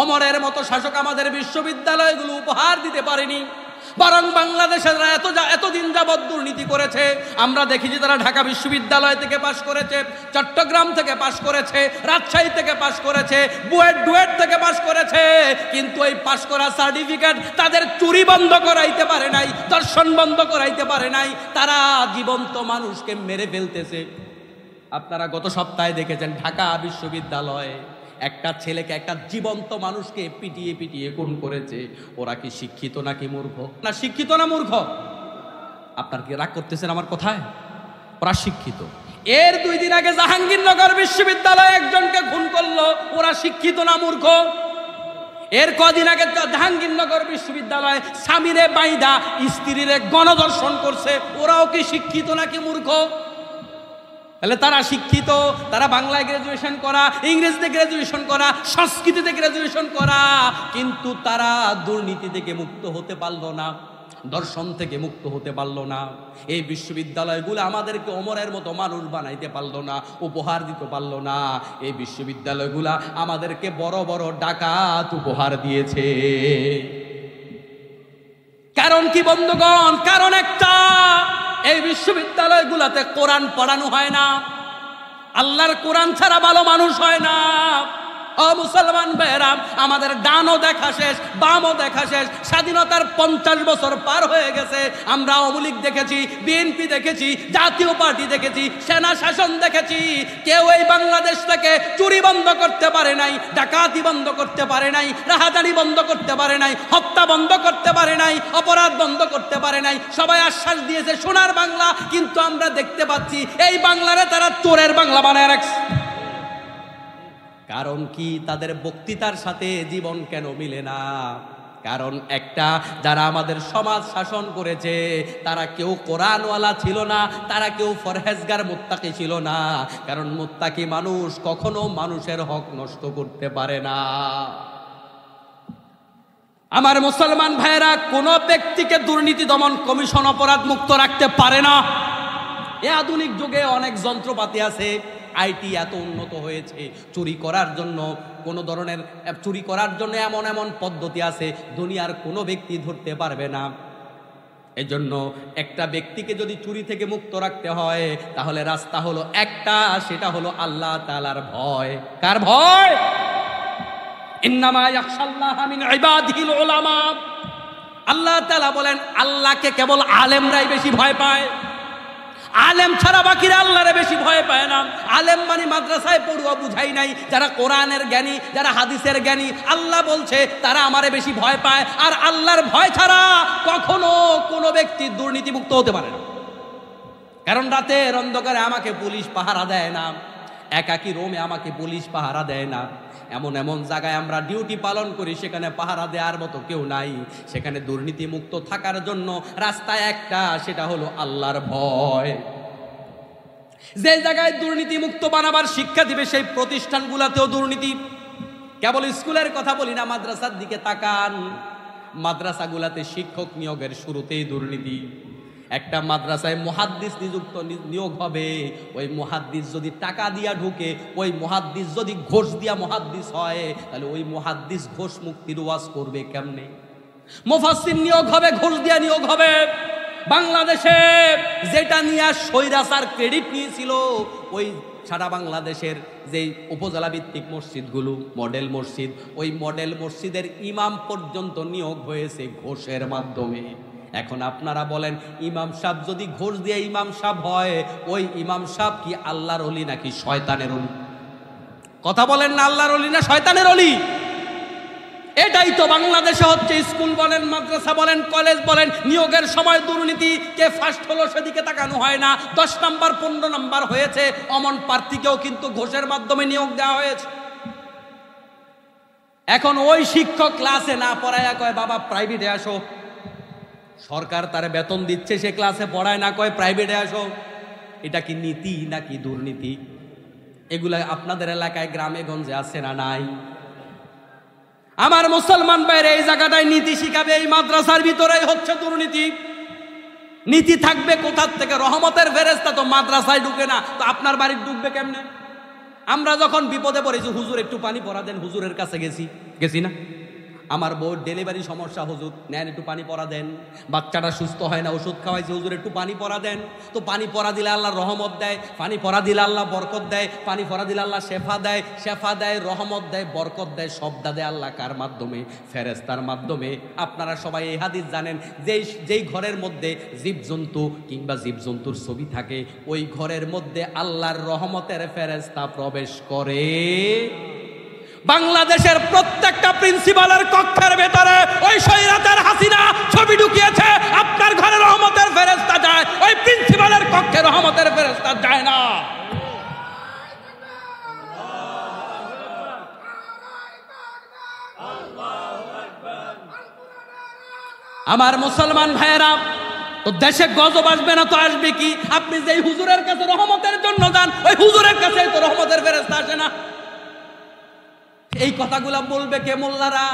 ওমরের মতো শাসক আমাদের বিশ্ববিদ্যালয়গুলো উপহার দিতে পারেনি, বরং বাংলাদেশের এতদিন যাবৎ দুর্নীতি করেছে। আমরা দেখেছি তারা ঢাকা বিশ্ববিদ্যালয় থেকে পাশ করেছে, চট্টগ্রাম থেকে পাশ করেছে, রাজশাহী থেকে পাশ করেছে, ডুয়েট থেকে পাশ করেছে, কিন্তু এই পাশ করা সার্টিফিকেট তাদের চুরি বন্ধ করাইতে পারে নাই, দর্শন বন্ধ করাইতে পারে নাই। তারা জীবন্ত মানুষকে মেরে ফেলতেছে। আপনারা গত সপ্তাহে দেখেছেন ঢাকা বিশ্ববিদ্যালয়ে একটা ছেলেকে, একটা জীবন্ত মানুষকে পিটিয়ে পিটিয়ে খুন করেছে। ওরা কি শিক্ষিত নাকি মূর্খ? না শিক্ষিত না মূর্খ? আপনার কি রাগ করতেছেন আমার কথায়? ওরা শিক্ষিত। এর 2 দিন আগে জাহাঙ্গীরনগর বিশ্ববিদ্যালয়ে একজনকে খুন করলো, ওরা শিক্ষিত না মূর্খ? এর কদিন আগে জাহাঙ্গীরনগর বিশ্ববিদ্যালয়ে স্বামীরে বাইদা স্ত্রীরে গণধর্ষণ করছে, ওরাও কি শিক্ষিত নাকি মূর্খ? তাহলে তারা শিক্ষিত, তারা বাংলায় গ্রাজুয়েশন করা, ইংরেজিতে গ্রাজুয়েশন করা, সংস্কৃতিতে গ্রাজুয়েশন করা, কিন্তু তারা দুর্নীতি থেকে মুক্ত হতে পারলো না, দর্শন থেকে মুক্ত হতে পারলো না। এই বিশ্ববিদ্যালয়গুলো আমাদেরকে ওমরের মতো মানুষ বানাইতে পারলো না, উপহার দিতে পারলো না। এই বিশ্ববিদ্যালয়গুলা আমাদেরকে বড় বড় ডাকাত উপহার দিয়েছে। কারণ কি বন্ধুগণ? কারণ একটা, এই বিশ্ববিদ্যালয়গুলোতে কোরআন পড়ানো হয় না। আল্লাহর কোরআন ছাড়া ভালো মানুষ হয় না। ও মুসলমান ভাইয়েরা, আমাদের ডানও দেখা শেষ, বামও দেখা শেষ। স্বাধীনতার 50 বছর পার হয়ে গেছে। আমরা আওয়ামী লীগ দেখেছি, বিএনপি দেখেছি, জাতীয় পার্টি দেখেছি, সেনা শাসন দেখেছি। কেউ এই বাংলাদেশ থেকে চুরি বন্ধ করতে পারে নাই, ডাকাতি বন্ধ করতে পারে নাই, রাহাজানি বন্ধ করতে পারে নাই, হত্যা বন্ধ করতে পারে নাই, অপরাধ বন্ধ করতে পারে নাই। সবাই আশ্বাস দিয়েছে সোনার বাংলা, কিন্তু আমরা দেখতে পাচ্ছি এই বাংলারে তারা চোরের বাংলা বানায় রাখছে। কারণ কি? তাদের বক্তৃতার সাথে জীবন কেন মিলে না? কারণ একটা, যারা আমাদের সমাজ শাসন করেছে তারা কেউ কোরআনওয়ালা ছিল না, তারা কেউ ফরহেজগার মুত্তাকি ছিল না। কারণ মুত্তাকি মানুষ কখনো মানুষের হক নষ্ট করতে পারে না। আমার মুসলমান ভাইয়েরা, কোন ব্যক্তিকে দুর্নীতি দমন কমিশন অপরাধ মুক্ত রাখতে পারে না। এই আধুনিক যুগে অনেক যন্ত্রপাতি আছে, আইটি এত উন্নত হয়েছে, চুরি করার জন্য কোনো ধরনের চুরি করার জন্য এমন এমন পদ্ধতি আছে দুনিয়ার কোনো ব্যক্তি ধরতে পারবে না। এজন্য একটা ব্যক্তিকে যদি চুরি থেকে মুক্ত রাখতে হয় তাহলে রাস্তা হলো একটা, সেটা হলো আল্লাহ তাআলার ভয়। কার ভয়? ইন্নামা ইয়াখশাল্লাহা মিন ইবাদিহিল উলামা। আল্লাহ তাআলা বলেন আল্লাহকে কেবল আলেমরাই বেশি ভয় পায়, আলেম ছাড়া বাকিরা আল্লাহরে বেশি ভয় পায় না। আলেম মানে মাদ্রাসায় পড়ুয়া বুঝাই নাই, যারা কোরআনের জ্ঞানী, যারা হাদিসের জ্ঞানী, আল্লাহ বলছে তারা আমারে বেশি ভয় পায়। আর আল্লাহর ভয় ছাড়া কখনো কোনো ব্যক্তি দুর্নীতিমুক্ত হতে পারে না। কারণ রাতের অন্ধকারে আমাকে পুলিশ পাহারা দেয় না, একাকী রোমে আমাকে পুলিশ পাহারা দেয় না। এমন এমন জায়গায় আমরা ডিউটি পালন করি সেখানে পাহারা দেওয়ার মতো কেউ নাই। সেখানে দুর্নীতিমুক্ত থাকার জন্য রাস্তায় একটা, সেটা হলো আল্লাহর ভয়। যে জায়গায় দুর্নীতিমুক্ত বানাবার শিক্ষা দিবে সেই প্রতিষ্ঠানগুলোতেও দুর্নীতি। কেবল স্কুলের কথা বলি না, মাদ্রাসার দিকে তাকান, মাদ্রাসাগুলোতে শিক্ষক নিয়োগের শুরুতেই দুর্নীতি। একটা মাদ্রাসায় মুহাদ্দিস নিয়োগ হবে, ওই মুহাদ্দিস যদি টাকা দিয়া ঢুকে, ওই মুহাদ্দিস যদি ঘোষ দিয়া মুহাদ্দিস হয়, তাহলে ওই মুহাদ্দিস ঘোষ মুক্তির ওয়াজ করবে কেমনে? মুফাসসির নিয়োগ হবে, ঘোষ দিয়া নিয়োগ হবে। বাংলাদেশে যেটা নিয়ে স্বৈরাচার ক্রেডিট নিয়েছিল, ওই সারা বাংলাদেশের যে উপজেলা ভিত্তিক মসজিদগুলো মডেল মসজিদ, ওই মডেল মসজিদের ইমাম পর্যন্ত নিয়োগ হয়েছে ঘোষের মাধ্যমে। এখন আপনারা বলেন, ইমাম সাহেব যদি ঘোষ দিয়ে ইমাম সাহেব হয়, ওই ইমাম সাহেব কি আল্লাহর ওলি নাকি শয়তানের ওলি? কথা বলেন না, আল্লাহর ওলি না শয়তানের ওলি? এটাই তো বাংলাদেশে হচ্ছে। স্কুল বলেন, মাদ্রাসা বলেন, কলেজ বলেন, নিয়োগের সময় দুর্নীতি। কে ফার্স্ট হলো সেদিকে তাকানো হয় না। 10 নাম্বার 15 নাম্বার হয়েছে, অমন প্রার্থীকেও কিন্তু ঘোষের মাধ্যমে নিয়োগ দেওয়া হয়েছে। এখন ওই শিক্ষক ক্লাসে না পড়ায় কয় বাবা প্রাইভেটে আসো, সরকার তার বেতন দিচ্ছে, সে ক্লাসে পড়ায় না, কয় প্রাইভেটে আসো। এটা কি নীতি নাকি দুর্নীতি? এগুলা আপনাদের এলাকায় গ্রামে গঞ্জে আছে না নাই? আমার মুসলমান ভাইরা, এই জায়গাটায় নীতি শিখাবে, এই মাদ্রাসার ভিতরেই হচ্ছে দুর্নীতি। নীতি থাকবে কোথার থেকে? রহমতের ফেরেশতা তো মাদ্রাসায় ঢুকে না, তো আপনার বাড়ি ঢুকবে কেমনে? আমরা যখন বিপদে পড়েছি, হুজুর একটু পানি পড়া দেন, হুজুরের কাছে গেছি না? আমার বউর ডেলিভারি সমস্যা, হুজুর নেন একটু পানি পড়া দেন। বাচ্চাটা সুস্থ হয় না, ওষুধ খাওয়াইছে, হুজুর একটু পানি পড়া দেন। তো পানি পড়া দিলে আল্লাহ রহমত দেয়, পানি পড়া দিলে আল্লাহ বরকত দেয়, পানি পড়া দিলে আল্লাহ শেফা দেয়, শেফা দেয়, রহমত দেয়, বরকত দেয়। সব দেয় আল্লাহ কার মাধ্যমে? ফেরেশতার মাধ্যমে। আপনারা সবাই এই হাদিস জানেন, যেই ঘরের মধ্যে জীবজন্তু কিংবা জীবজন্তুর ছবি থাকে, ওই ঘরের মধ্যে আল্লাহর রহমতের ফেরেশতা প্রবেশ করে। বাংলাদেশের প্রত্যেকটা প্রিন্সিপালের কক্ষের ভেতরে ওই শয়তান হাসিনা ছবি ঢুকিয়েছে। আপনার ঘরে রহমতের ফেরেশতা যায়, ওই প্রিন্সিপালের কক্ষে রহমতের ফেরেশতা যায় না। আমার মুসলমান ভাইয়েরা, তো দেশে গজব আসবে না তো আসবে কি? আপনি যেই হুজুরের কাছে রহমতের জন্য যান, ওই হুজুরের কাছে তো রহমতের ফেরেশতা আসে না। এই কথাগুলা বলবে কে? মোল্লারা।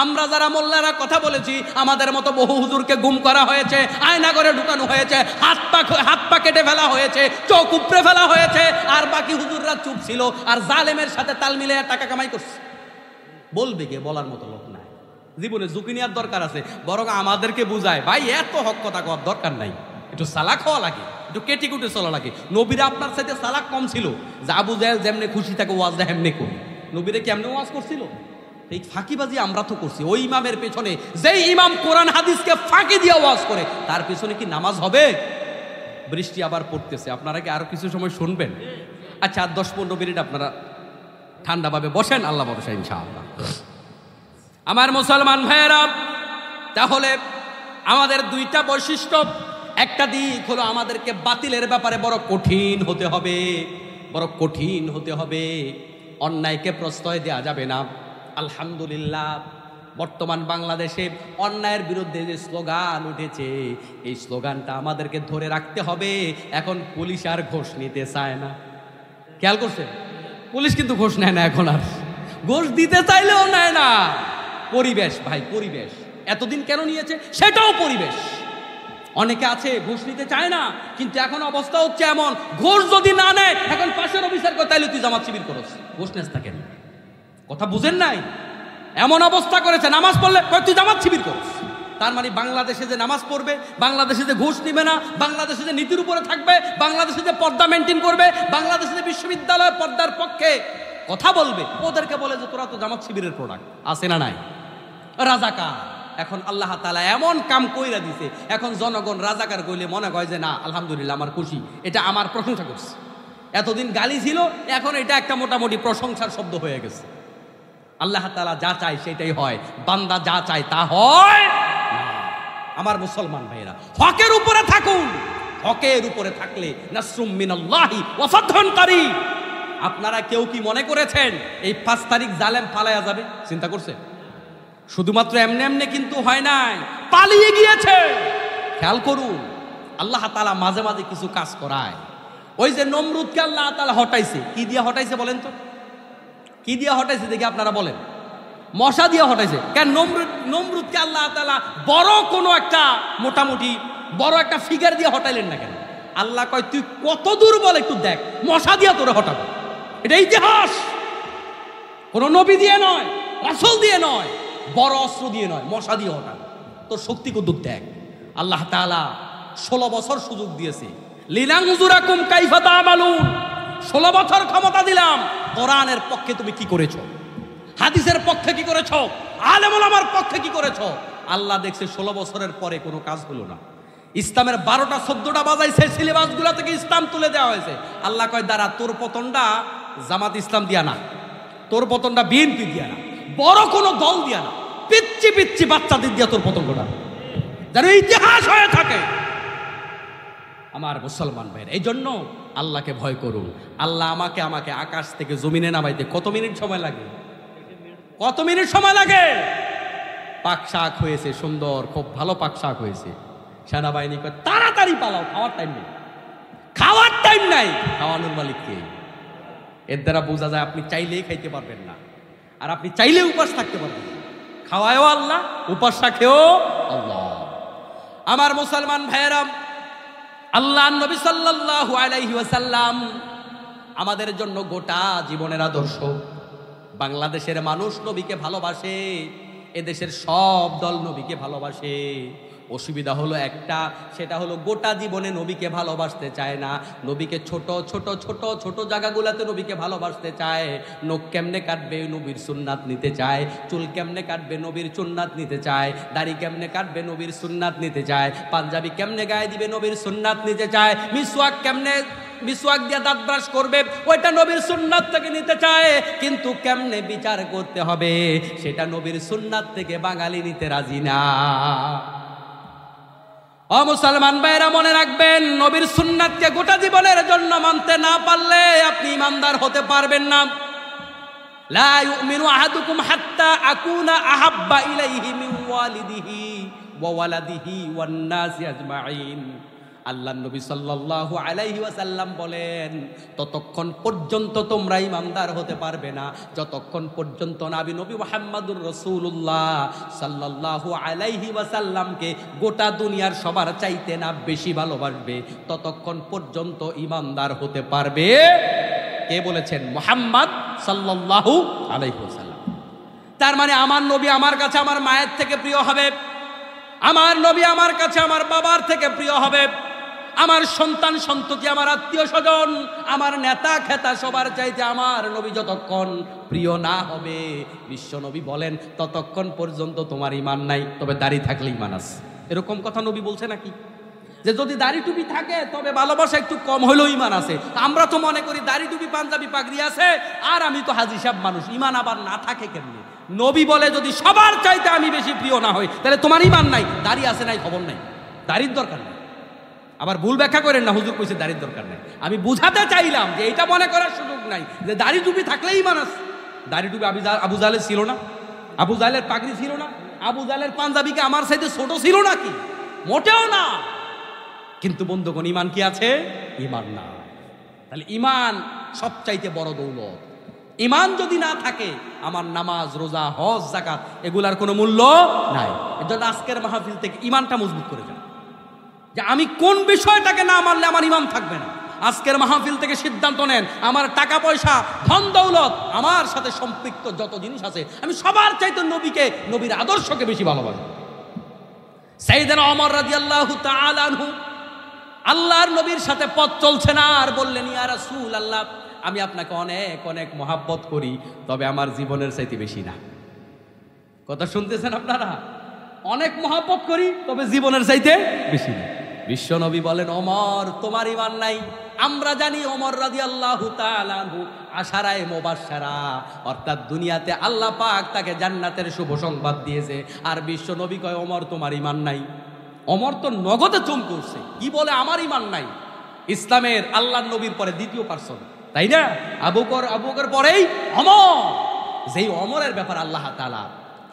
আমরা যারা মোল্লারা কথা বলেছি, আমাদের মতো বহু হুজুরকে গুম করা হয়েছে, আয়না করে ঢুকানো হয়েছে, হাত পা কেটে ফেলা হয়েছে, চোখ উপড়ে ফেলা হয়েছে, আর বাকি হুজুররা চুপ ছিল আর জালেমের সাথে তাল মিলে টাকা কামাই করছে। বলবে কে? বলার মতো লোক নাই। জীবনে ঝুঁকি নেওয়ার দরকার আছে, বরং আমাদেরকে বুঝায়, ভাই এত হক কথা কওয়ার দরকার নাই, একটু সালাক হওয়া লাগে, একটু কেটে কুটে চলা লাগে। নবীরা আপনার সাথে সালাক কম ছিল, যা আবু জাহেল যেমনি খুশি থাকে ওয়াজ দেয় এমনি করি। নবীরা কেমনে ওয়াজ করছিল? এই ফাঁকিবাজি আমরা তো করছি। ওই ইমামের পেছনে, যেই ইমাম কোরআন হাদিসকে ফাঁকি দিয়ে ওয়াজ করে, তার পেছনে কি নামাজ হবে? বৃষ্টি আবার পড়তেছে, আপনারা কি আরো কিছু সময় শুনবেন? আচ্ছা, আর 10-15 মিনিট আপনারা ঠান্ডাভাবে বসেন, আল্লাহ ভরসা ইনশাআল্লাহ। আমার মুসলমান ভাইয়েরা, তাহলে আমাদের দুইটা বৈশিষ্ট্য, একটা দিক হলো আমাদেরকে বাতিলের ব্যাপারে বড় কঠিন হতে হবে, বড় কঠিন হতে হবে। অন্যায়কে প্রশ্রয় দেওয়া যাবে না। আলহামদুলিল্লাহ, বর্তমান বাংলাদেশে অন্যায়ের বিরুদ্ধে যে স্লোগান উঠেছে, এই স্লোগানটা আমাদেরকে ধরে রাখতে হবে। এখন পুলিশ আর ঘোষ নিতে চায় না। খেয়াল করছে? পুলিশ কিন্তু ঘোষ নেয় না, এখন আর ঘোষ দিতে চাইলেও নেয় না। পরিবেশ ভাই, পরিবেশ এতদিন কেন নিয়েছে? সেটাও পরিবেশ। অনেকে আছে ঘুষ নিতে চায় না, কিন্তু এখন অবস্থা হচ্ছে এমন, ঘুষ যদি না নেয় এখন পাশের অফিসার কয় তাইলে তুই জামাত শিবির করস, ঘুষ নেস থাকেন। কথা বুঝেন নাই? এমন অবস্থা করেছে, নামাজ পড়লে কয় তুই জামাত শিবির করস। তার মানে বাংলাদেশে যে নামাজ পড়বে, বাংলাদেশে যে ঘুষ নিবে না, বাংলাদেশে যে নীতির উপরে থাকবে, বাংলাদেশে যে পর্দা মেনটেন করবে, বাংলাদেশে যে বিশ্ববিদ্যালয় পর্দার পক্ষে কথা বলবে, ওদেরকে বলে যে তোরা তো জামাত শিবিরের প্রোডাক্ট। আছে না নাই? রাজাকার। এখন আল্লাহ তাআলা এমন কাম কইরা দিছে, এখন জনগণ রাজাকার কইলে মনে হয় যে না আলহামদুলিল্লাহ আমার খুশি, এটা আমার প্রশংসা করছে। এতদিন গালি ছিল, এখন এটা একটা মোটামুটি প্রশংসার শব্দ হয়ে গেছে। আল্লাহ তাআলা যা চায় সেটাই হয়, বান্দা যা চায় তা হয় না। আমার মুসলমান ভাইরা, হকের উপরে থাকুন। হকের উপরে থাকলে নাসরুম মিনাল্লাহি ওয়া ফাতহুন করিব। আপনারা কেউ কি মনে করেছেন এই 5 তারিখ জালেম পালায়া যাবে? চিন্তা করছে? শুধুমাত্র এমনি এমনি কিন্তু হয় নাই, পালিয়ে গিয়েছে। খেয়াল করুন, আল্লাহ তাআলা মাঝে মাঝে কিছু কাজ করায়। ওই যে নমরুদকে আল্লাহ তাআলা হটাইছে, কি দিয়ে হটাইছে বলেন তো? কি দিয়ে হটাইছে দেখি আপনারা বলেন? মশা দিয়ে হটাইছে। কেন? নমরুদকে আল্লাহ তাআলা বড় কোনো একটা মোটামুটি বড় একটা ফিগার দিয়ে হটাইলেন না কেন? আল্লাহ কয় তুই কত দুর্বল একটু দেখ, মশা দিয়ে তোরে হটাবো। এটা ইতিহাস। কোন নবী দিয়ে নয়, রাসূল দিয়ে নয়, বড় অস্ত্র দিয়ে নয়, মশা দিয়ে হটাবো। তোর শক্তি কত দেখ। আল্লাহ তাআলা 16 বছর সুযোগ দিয়েছে। লিনানজুরাকুম কাইফা তা'মালুন। 16 বছর ক্ষমতা দিলাম, কোরআনের পক্ষে তুমি কি করেছো, হাদিসের পক্ষে কি করেছো, আলেম ওলামার পক্ষে কি করেছো। আল্লাহ দেখছে 16 বছরের পরে কোনো কাজ হলো না। ইসলামের 12টা 14টা বাজাইছে, সিলেবাসগুলো থেকে ইসলাম তুলে দেওয়া হয়েছে। আল্লাহ কয় দাঁড়া, তোর পতনটা জামাত ইসলাম দিয়া না, তোর পতনটা বিএনপি দিয়া না, বড় কোনো দল দিয়া না, পিচ্ছি পিচ্ছি বাচ্চাদের দিয়া তোর পতন ঘটা, যেন ইতিহাস হয়ে থাকে। আমার মুসলমান ভাইরা, এই জন্য আল্লাহকে ভয় করুন। আল্লাহ আমাকে আকাশ থেকে জমিনে নামাইতে কত মিনিট সময় লাগে? কত মিনিট সময় লাগে? পাক শাক হয়েছে সুন্দর, খুব ভালো পাক শাক হয়েছে। সেনাবাহিনী কয় তাড়াতাড়ি পালাও, খাওয়ার টাইম নেই, খাওয়ার টাইম নাই। খাওয়ানোর মালিক কে? এর দ্বারা বোঝা যায় আপনি চাইলেই খাইতে পারবেন না, আর আপনি চাইলেই উপাস থাকতে পারবেন না। খাওয়ায়ও আল্লাহ, উপাস রাখেও আল্লাহ। আমার মুসলমান ভাইয়েরা, আল্লাহ নবী সাল্লাল্লাহু আলাইহি ওয়াসাল্লাম আমাদের জন্য গোটা জীবনের আদর্শ। বাংলাদেশের মানুষ নবীকে ভালোবাসে, এদেশের সব দল নবীকে ভালোবাসে। অসুবিধা হলো একটা, সেটা হলো গোটা জীবনে নবীকে ভালোবাসতে চায় না। নবীকে ছোট ছোট ছোট ছোট জায়গাগুলোতে নবীকে ভালোবাসতে চায়। নখ কেমনে কাটবে নবীর সুন্নাত নিতে চায়, চুল কেমনে কাটবে নবীর সুন্নাত নিতে চায়, দাড়ি কেমনে কাটবে নবীর সুন্নাত নিতে চায়, পাঞ্জাবি কেমনে গায়ে দিবে নবীর সুন্নাত নিতে চায়, মিসওয়াক কেমনে মিসওয়াক দিয়ে দাঁত ব্রাশ করবে ওইটা নবীর সুন্নাত থেকে নিতে চায়। কিন্তু কেমনে বিচার করতে হবে সেটা নবীর সুন্নাত থেকে বাঙালি নিতে রাজি না। ও মুসলমান ভাইরা, মনে রাখবেন, নবীর সুন্নাতকে গোটা জীবনের জন্য মানতে না পারলে আপনি ইমানদার হতে পারবেন না। লা ইউমিনু আহাদুকুম হাত্তা আকুনা আহাব্বা ইলাইহি মিন ওয়ালিদিহি ওয়া ওয়ালাদিহি ওয়ান নাসি আজমাইন। আল্লাহ নবী সাল্লাল্লাহু আলাইহি ওয়াসাল্লাম বলেন, ততক্ষণ পর্যন্ত তোমরা ইমানদার হতে পারবে না যতক্ষণ পর্যন্ত নবী মুহাম্মদুর রাসূলুল্লাহ সাল্লাল্লাহু আলাইহি ওয়াসাল্লামকে গোটা দুনিয়ার সবার চাইতে না বেশি ভালোবাসবে, ততক্ষণ পর্যন্ত ইমানদার হতে পারবে। কে বলেছেন? মুহাম্মদ সাল্লাল্লাহু আলাইহি ওয়াসাল্লাম। তার মানে আমার নবী আমার কাছে আমার মায়ের থেকে প্রিয় হবে, আমার নবী আমার কাছে আমার বাবার থেকে প্রিয় হবে, আমার সন্তান সন্ততি, আমার আত্মীয় স্বজন, আমার নেতা খেতা সবার চাইতে আমার নবী যতক্ষণ প্রিয় না হবে, বিশ্ব নবী বলেন ততক্ষণ পর্যন্ত তোমার ঈমান নাই। তবে দাড়ি থাকলে ঈমান আছে, এরকম কথা নবী বলছে নাকি? যে যদি দাড়ি টুপি থাকে তবে ভালোবাসা একটু কম হলেও ঈমান আছে। আমরা তো মনে করি দাড়ি টুপি পাঞ্জাবি পাগড়ি আছে আর আমি তো হাজী সাহেব মানুষ, ঈমান আবার না থাকে কেমনে? নবী বলে যদি সবার চাইতে আমি বেশি প্রিয় না হই তাহলে তোমার ঈমান নাই, দাড়ি আছে নাই খবর নাই, দাড়ির দরকার নেই। আবার ভুল ব্যাখ্যা করেন না, হুজুর কইছে দাড়ির দরকার নেই। আমি বুঝাতে চাইলাম যে এইটা মনে করার সুযোগ নাই যে দাড়ি টুপি থাকলেই ঈমান আছে। দাড়ি টুপি আবু জাহেলের ছিল না? আবু জাহেলের পাগড়ি ছিল না? আবু জাহেলের পাঞ্জাবিকে আমার সাইতে ছোট ছিল নাকি? মোটেও না। কিন্তু বন্ধুগণ, ঈমান কি আছে? ঈমান না। তাহলে ঈমান সবচাইতে বড় দৌলত। ঈমান যদি না থাকে আমার নামাজ, রোজা, হজ, যাকাত এগুলার কোনো মূল্য নাই। এজন্য আজকের মাহফিল থেকে ঈমানটা মজবুত করে যান। যে আমি কোন বিষয়টাকে না মানলে আমার ইমান থাকবে না। আজকের মাহফিল থেকে সিদ্ধান্ত নেন, আমার টাকা পয়সা ধন দৌলত আমার সাথে সম্পৃক্ত যত জিনিস আছে আমি সবার চাইতে নবীকে, নবীর আদর্শকে বেশি ভালোবাসি। সাইয়েদনা ওমর রাদিয়াল্লাহু তাআলা আনহু আল্লাহর নবীর সাথে পথ চলছে না, আর বললেন ইয়া রাসূলুল্লাহ আমি আপনাকে অনেক অনেক মহাব্বত করি, তবে আমার জীবনের চাইতে বেশি না। কথা শুনতেছেন আপনারা? অনেক মহাব্বত করি তবে জীবনের চাইতে বেশি না। বিশ্ব নবী বলেন ওমর তোমার ঈমান নাই। আমরা জানি ওমর রাদিয়াল্লাহু তাআলা আনহু আশারায়ে মুবাশশারা, অর্থাৎ দুনিয়াতে আল্লাহ পাক তাকে জান্নাতের শুভ সংবাদ দিয়েছে, আর বিশ্ব নবী কয় ওমর তোমার ঈমান নাই। ওমর তো নগদে চমকে উঠছে, কি বলে আমার ঈমান নাই? ইসলামের আল্লাহর নবীর পরে দ্বিতীয় পার্সন, তাই না? আবু বকর পরেই ওমর। যেই ওমরের ব্যাপার আল্লাহ তাআলা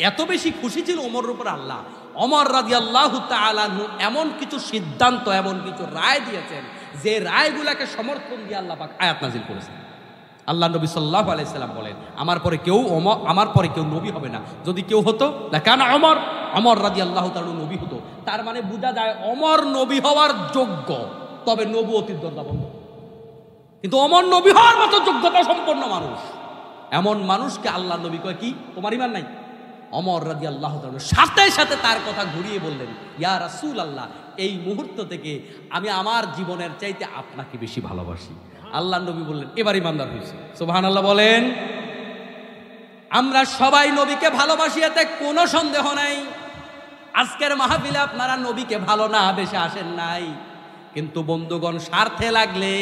এত বেশি খুশি ছিল ওমরের উপর আল্লাহ, ওমর রাদিয়াল্লাহু তাআলা আনহু এমন কিছু সিদ্ধান্ত, এমন কিছু রায় দিয়েছেন যে রায়গুলোকে সমর্থন দিয়ে আল্লাহ পাক আয়াত নাজিল করেছেন। আল্লাহ নবী সাল্লাল্লাহু আলাইহি সাল্লাম বলেন আমার পরে কেউ নবী হবে না, যদি কেউ হতো লাকানা ওমর রাদিয়াল্লাহু তাআলা নবী হতো। তার মানে বোঝা যায় ওমর নবী হওয়ার যোগ্য, তবে নবুয়তির দরজা বন্ধ। কিন্তু ওমর নবী হওয়ার মতো যোগ্যতা সম্পন্ন মানুষ, এমন মানুষকে আল্লাহ নবী কয় কি তোমার ঈমান নাই? ওমর রাদিয়াল্লাহু তাআলা সাথে সাথে তার কথা ঘুরিয়ে বললেন ইয়া রাসূলুল্লাহ এই মুহূর্ত থেকে আমি আমার জীবনের চাইতে আপনাকে বেশি ভালোবাসি। আল্লাহ নবী বললেন এবার ঈমানদার হয়েছে। সুবহানাল্লাহ বলেন। আমরা সবাই নবীকে ভালোবাসি, এতে কোনো সন্দেহ নাই। আজকের মাহফিলে আপনারা নবীকে ভালো না বেশি আসেন নাই, কিন্তু বন্ধুগণ স্বার্থে লাগলে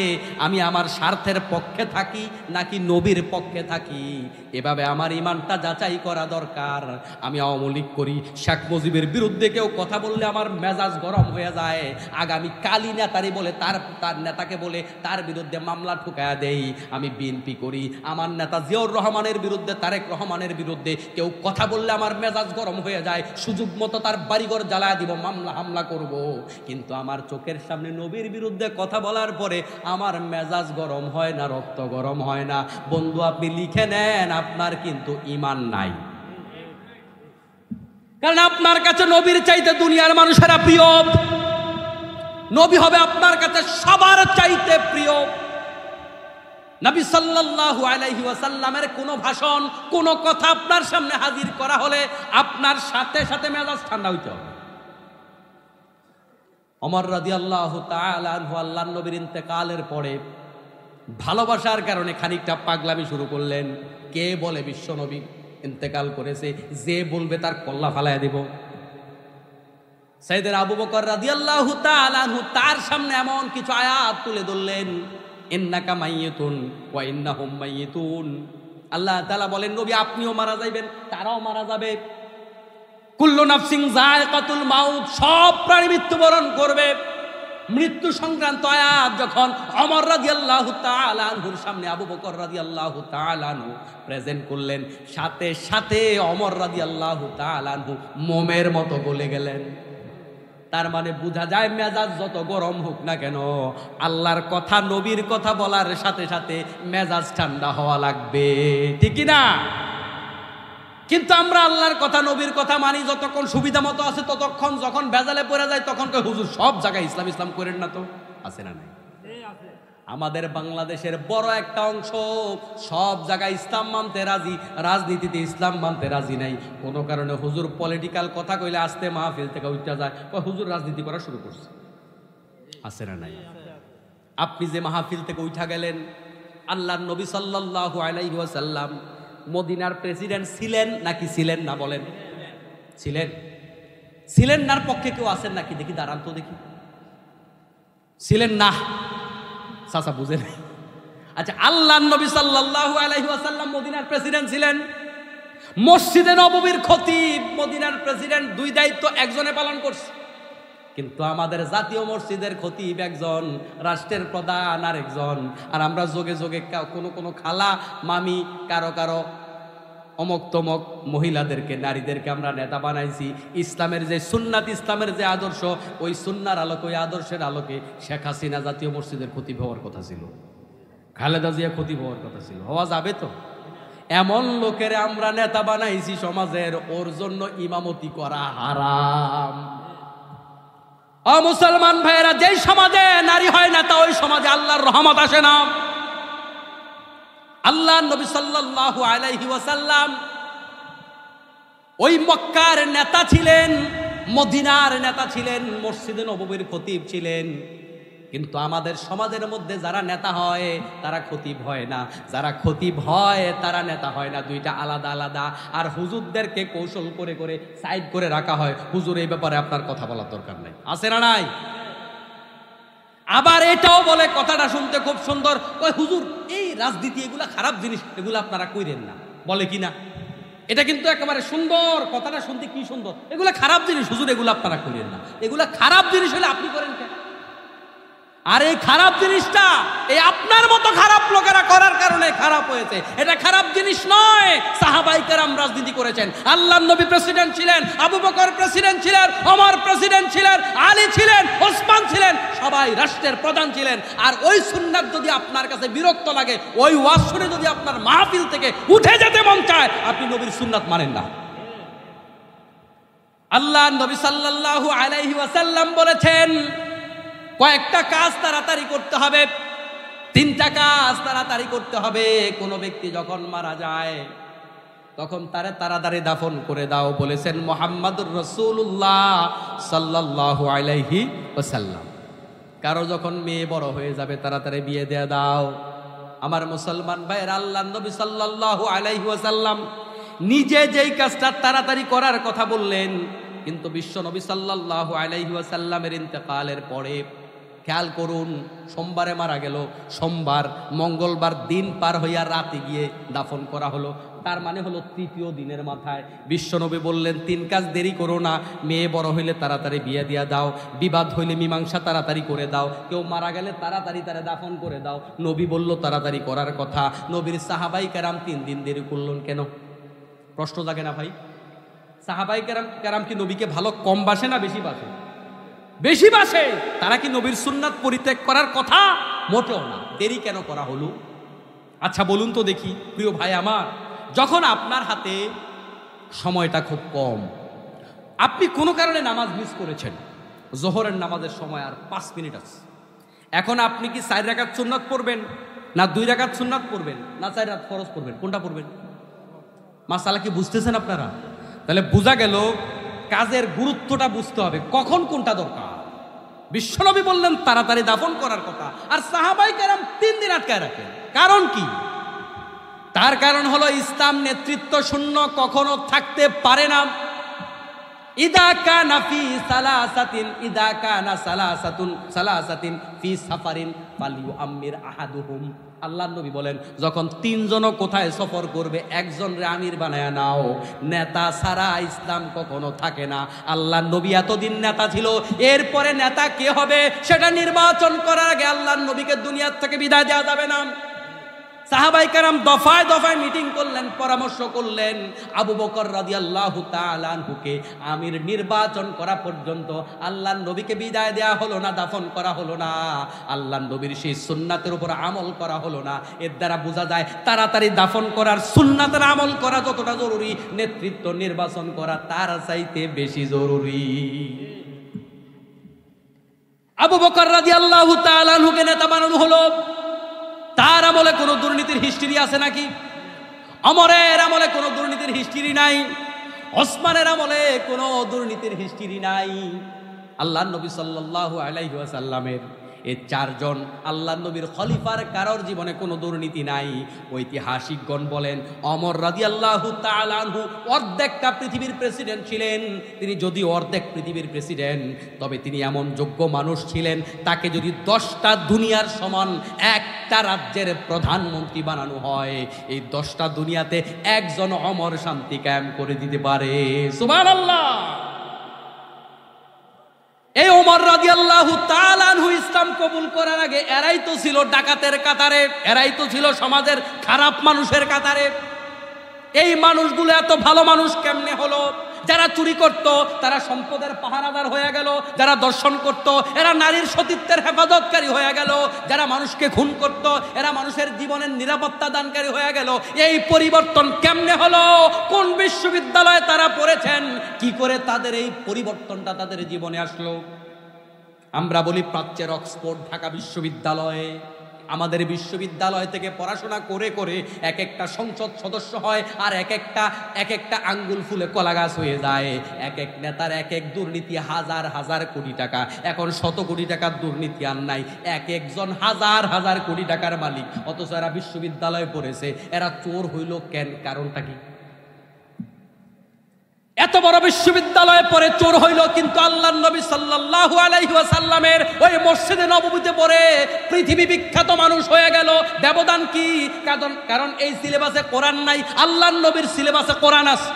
আমি আমার স্বার্থের পক্ষে থাকি নাকি নবীর পক্ষে থাকি, এভাবে আমার ইমানটা যাচাই করা দরকার। আমি আওয়ামী লীগ করি, শেখ মুজিবের বিরুদ্ধে কেউ কথা বললে আমার মেজাজ গরম হয়ে যায়, আগামী কালী নেতারি বলে তার নেতাকে বলে তার বিরুদ্ধে মামলা ঠুকায়া দেই। আমি বিএনপি করি, আমার নেতা জিয়াউর রহমানের বিরুদ্ধে, তারেক রহমানের বিরুদ্ধে কেউ কথা বললে আমার মেজাজ গরম হয়ে যায়, সুযোগ মতো তার বাড়িঘর জ্বালায় দিব, মামলা হামলা করব। কিন্তু আমার চোখের সামনে নবীর বিরুদ্ধে কথা বলার পরে আমার মেজাজ গরম হয় না, রক্ত গরম হয় না। বন্ধু আপনি লিখে নেন আপনার কিন্তু ঈমান নাই, কারণ আপনার কাছে নবীর চাইতে দুনিয়ার মানুষেরা প্রিয়। নবী হবে আপনার কাছে সবার চাইতে প্রিয়। নবী সাল্লাল্লাহু আলাইহি ওয়াসাল্লামের কোন ভাষণ, কোন কথা আপনার সামনে হাজির করা হলে আপনার সাথে সাথে মেজাজ ঠান্ডা হইতে হবে। ওমর রাদিয়াল্লাহু তাআলা আনহু আল্লাহর নবীর ইন্তেকালের পরে ভালোবাসার কারণে খানিকটা পাগলামি শুরু করলেন। কে বলে বিশ্ব নবী ইন্তেকাল করেছে, যে বলবে তার কল্লা ফালায়া দেব। সাইয়েদনা আবু বকর রাদিয়াল্লাহু তাআলা আনহু তার সামনে এমন কিছু আয়াত তুলে ধরলেন, ইন্নাকা মাইয়িতুন ওয়া ইন্নাহুম মাইয়িতুন। আল্লাহ তাআলা বলেন নবী আপনিও মারা যাইবেন, তারাও মারা যাবে। কুল্লু নাফসিন যায়কাতুল মাউত, সব প্রাণী মৃত্যুবরণ করবে। মৃত্যু সংক্রান্ত আয়াত যখন ওমর রাদিয়াল্লাহু তাআলা আনহুর সামনে আবু বকর রাদিয়াল্লাহু তাআলা আনহু প্রেজেন্ট করলেন, সাথে সাথে ওমর রাদিয়াল্লাহু তাআলা আনহু মোমের মতো গলে গেলেন। তার মানে বোঝা যায় মেজাজ যত গরম হোক না কেন, আল্লাহর কথা নবীর কথা বলার সাথে সাথে মেজাজ ঠান্ডা হওয়া লাগবে, ঠিক না? কিন্তু আমরা আল্লাহর কথা নবীর কথা মানি যতক্ষণ সুবিধা মতো আছে ততক্ষণ, যখন ভেজালে পড়ে যায় তখন হুজুর সব জায়গায় ইসলাম ইসলাম করেন না, তো আছে না নাই? আমাদের বাংলাদেশের বড় একটা অংশ সব জায়গায় ইসলাম মানতে রাজি, রাজনীতিতে ইসলাম মানতে রাজি নাই। কোনো কারণে হুজুর পলিটিক্যাল কথা কইলে আসতে মাহফিল থেকে উঠতে যায়, হুজুর রাজনীতি করা শুরু করছে, আছে না নাই? আপনি যে মাহফিল থেকে উঠা গেলেন, আল্লাহর নবী সাল্লাল্লাহু আলাইহি ওয়াসাল্লাম মদিনার প্রেসিডেন্ট ছিলেন নাকি ছিলেন না? বলেন ছিলেন। ছিলেন নার পক্ষে কেউ আছেন নাকি? দেখি দাঁড়ান তো দেখি। ছিলেন না, চাচা বুঝেন? আচ্ছা, আল্লাহর নবী সাল্লাল্লাহু আলাইহি ওয়াসাল্লাম মদিনার প্রেসিডেন্ট ছিলেন, মসজিদে নববীর খতিব, মদিনার প্রেসিডেন্ট, দুই দায়িত্ব একজনে পালন করছে। কিন্তু আমাদের জাতীয় মসজিদের খতিব একজন, রাষ্ট্রের প্রধান আর একজন। আর আমরা যোগে যোগে কোনো খালা মামি, কারো অমক তমক মহিলাদেরকে, নারীদেরকে আমরা নেতা বানাইছি। ইসলামের যে সুন্নাত, ইসলামের যে আদর্শ, ওই সুন্নার আলোকে, ওই আদর্শের আলোকে শেখ হাসিনা জাতীয় মসজিদের খতিব হওয়ার কথা ছিল, খালেদা জিয়া খতিব হওয়ার কথা ছিল। হওয়া যাবে তো? এমন লোকের আমরা নেতা বানাইছি সমাজের, ওর জন্য ইমামতি করা হারাম। মুসলমান ভাইয়েরা, যেই সমাজে নারী হয় না তা ওই সমাজে আল্লাহর রহমত আসে না। আল্লাহ নবী সাল্লাল্লাহু আলাইহি ওয়াসাল্লাম ওই মক্কার নেতা ছিলেন, মদিনার নেতা ছিলেন, মসজিদে নববীর খতিব ছিলেন। কিন্তু আমাদের সমাজের মধ্যে যারা নেতা হয় তারা খতিব হয় না, যারা খতিব হয় তারা নেতা হয় না। দুইটা আলাদা আলাদা। আর হুজুরদেরকে কৌশল করে করে সাইড করে রাখা হয়। হুজুর, এই ব্যাপারে আপনার কথা বলার দরকার নাই, আছে না নাই? আবার এটাও বলে, কথাটা শুনতে খুব সুন্দর, ওই হুজুর এই রাজনীতি এগুলা খারাপ জিনিস, এগুলো আপনারা কইরেন না, বলে কি না? এটা কিন্তু একেবারে সুন্দর, কথাটা শুনতে কি সুন্দর। এগুলা খারাপ জিনিস হুজুর, এগুলো আপনারা করেন না। এগুলা খারাপ জিনিস হলে আপনি করেন কেন? আর এই খারাপ জিনিসটা এই আপনার মতো খারাপ লোকেরা করার কারণে খারাপ হয়েছে। এটা খারাপ জিনিস নয়। সাহাবায়ে কেরাম রাজনীতি করেছেন, আল্লাহর নবী প্রেসিডেন্ট ছিলেন, আবু বকর প্রেসিডেন্ট ছিলেন, ওমর প্রেসিডেন্ট ছিলেন, আলী ছিলেন, ওসমান ছিলেন, সবাই রাষ্ট্রের প্রধান ছিলেন। আর ওই সুন্নাত যদি আপনার কাছে বিরক্ত লাগে, ওই ওয়াজ শুনে যদি আপনার মাহফিল থেকে উঠে যেতে মন চায়, আপনি নবীর সুন্নাত মানেন না। আল্লাহর নবী সাল্লাল্লাহু আলাইহি ওয়াসাল্লাম বলেছেন, কয়েকটা কাজ তাড়াতাড়ি করতে হবে, তিনটা কাজ তাড়াতাড়ি করতে হবে। কোনো ব্যক্তি যখন মারা যায় তখন তারে তাড়াতাড়ি দাফন করে দাও, বলেছেন মুহাম্মাদুর রাসূলুল্লাহ সাল্লাল্লাহু আলাইহি ওয়াসাল্লাম। কারো যখন মেয়ে বড় হয়ে যাবে তাড়াতাড়ি বিয়ে দিয়ে দাও। আমার মুসলমান ভাইয়েরা, আল্লাহর নবী সাল্লাল্লাহু আলাইহি ওয়াসাল্লাম নিজে যেই কাজটা তাড়াতাড়ি করার কথা বললেন, কিন্তু বিশ্ব নবী সাল্লাল্লাহু আলাইহি ওয়াসাল্লামের ইন্তেকালের পরে, খেয়াল করুন, সোমবারে মারা গেল, সোমবার মঙ্গলবার দিন পার হইয়া রাতে গিয়ে দাফন করা হলো। তার মানে হলো তৃতীয় দিনের মাথায় বিশ্বনবী বললেন, তিন কাজ দেরি করো না, মেয়ে বড় হইলে তাড়াতাড়ি বিয়ে দিয়া দাও, বিবাদ হইলে মীমাংসা তাড়াতাড়ি করে দাও, কেউ মারা গেলে তাড়াতাড়ি তারা দাফন করে দাও। নবী বলল তাড়াতাড়ি করার কথা। নবীর সাহাবাই কেরাম 3 দিন দেরি করলেন কেন? প্রশ্ন জাগে না ভাই? সাহাবাই কেরাম কি নবীকে ভালো কম বাসে না বেশি বাসে? বেশি বাসে। তারা কি নবীর সুন্নাত পরিত্যাগ করার কথা? মোটেও না। দেরি কেন করা হলো? আচ্ছা বলুন তো দেখি প্রিয় ভাই আমার, যখন আপনার হাতে সময়টা খুব কম, আপনি কোনো কারণে নামাজ মিস করেছেন, জোহরের নামাজের সময় আর 5 মিনিট আছে, এখন আপনি কি 4 রাকাত সুন্নাত পড়বেন, না 2 রাকাত সুন্নাত পড়বেন, না 4 রাকাত ফরজ পড়বেন? কোনটা পড়বেন? মাসালা কি বুঝতেছেন আপনারা? তাহলে বোঝা গেল কাজের গুরুত্বটা বুঝতে হবে, কখন কোনটা দরকার। বিশ্বনবী বললেন তাড়াতাড়ি দাফন করার কথা, আর সাহাবাই কেরাম 3 দিন আটকায় রাখেন। কারণ কি? তার কারণ হলো ইসলাম নেতৃত্ব শূন্য কখনো থাকতে পারে না। ইদা কানা ফি সালাসাতিন, ইদা কানা সালাসাতিন ফি সাফারিন ফালিউআমির আহাদুহুম। আল্লাহর নবী বলেন, যখন 3 জন কোথায় সফর করবে, একজনরে আমির বানায়া নাও। নেতা ছাড়া ইসলাম কখনো থাকে না। আল্লাহর নবী এতদিন নেতা ছিল, এরপরে নেতা কে হবে সেটা নির্বাচন করার আগে আল্লাহর নবীকে দুনিয়ার থেকে বিদায় দেওয়া যাবে না। সাহাবায়ে কেরাম দফায় দফায় মিটিং করলেন, পরামর্শ করলেন। আবু বকর রাদিয়াল্লাহু তাআলা আনহুকে আমির নির্বাচন করা পর্যন্ত আল্লাহর নবীকে বিদায় দেওয়া হলো না, দাফন করা হলো না। আল্লাহর নবীর সেই সুন্নাতের উপর আমল করা হলো না। এর দ্বারা বোঝা যায় তাড়াতাড়ি দাফন করার, সুন্নাতের আমল করা যতটা জরুরি, নেতৃত্ব নির্বাচন করা তার চাইতে বেশি জরুরি। আবু বকর রাদিয়াল্লাহু তাআলা আনহুকে নেতা বানানো হলো। তার আমলে কোনো দুর্নীতির হিস্ট্রি আছে নাকি? ওমরের আমলে কোনো দুর্নীতির হিস্ট্রি নাই, ওসমানের আমলে কোনো দুর্নীতির হিস্ট্রি নাই। আল্লাহর নবী সাল্লাল্লাহু আলাইহি ওয়াসাল্লামের এই 4 জন আল্লাহর নবীর খলিফার কারোর জীবনে কোনো দুর্নীতি নাই। ঐতিহাসিকগণ বলেন, ওমর রাদিয়াল্লাহু তাআলা আনহু অর্ধেকটা পৃথিবীর প্রেসিডেন্ট ছিলেন। তিনি যদি অর্ধেক পৃথিবীর প্রেসিডেন্ট, তবে তিনি এমন যোগ্য মানুষ ছিলেন, তাকে যদি 10টা দুনিয়ার সমান একটা রাজ্যের প্রধানমন্ত্রী বানানো হয়, এই 10টা দুনিয়াতে একজন ওমর শান্তি কায়েম করে দিতে পারে। সুবহানাল্লাহ। এই ওমর রাদিয়াল্লাহু তাআলা আনহু ইসলাম কবুল করার আগে এরাই তো ছিল ডাকাতের কাতারে, এরাই তো ছিল সমাজের খারাপ মানুষের কাতারে। এই মানুষগুলো এত ভালো মানুষ কেমনে হলো? যারা চুরি করত তারা সম্পদের পাহারাদার হয়ে গেল, যারা দর্শন করত এরা নারীর সতীত্বের হেফাজতকারী হয়ে গেল, যারা মানুষকে খুন করত এরা মানুষের জীবনের নিরাপত্তা দানকারী হয়ে গেল। এই পরিবর্তন কেমনে হলো? কোন বিশ্ববিদ্যালয়ে তারা পড়েছেন? কি করে তাদের এই পরিবর্তনটা তাদের জীবনে আসলো? আমরা বলি প্রাচ্যের অক্সফোর্ড ঢাকা বিশ্ববিদ্যালয়ে, আমাদের বিশ্ববিদ্যালয় থেকে পড়াশোনা করে করে এক একটা সংসদ সদস্য হয়, আর এক একটা আঙ্গুল ফুলে কলা গাছ হয়ে যায়। এক এক নেতার এক এক দুর্নীতি, হাজার হাজার কোটি টাকা। এখন 100 কোটি টাকার দুর্নীতি আর নাই, এক একজন হাজার হাজার কোটি টাকার মালিক। অথচ এরা বিশ্ববিদ্যালয়ে পড়েছে, এরা চোর হইল কেন? কারণটা কি? এত বড় বিশ্ববিদ্যালয়ে পড়ে চোর হইল, কিন্তু আল্লাহর নবী সাল্লাল্লাহু আলাইহি ওয়াসাল্লামের ওই মসজিদে নববীতে পড়ে পৃথিবী বিখ্যাত মানুষ হয়ে গেল। ব্যবধান কি? কারণ এই সিলেবাসে কোরআন নাই, আল্লাহর নবীর সিলেবাসে কোরআন আছে।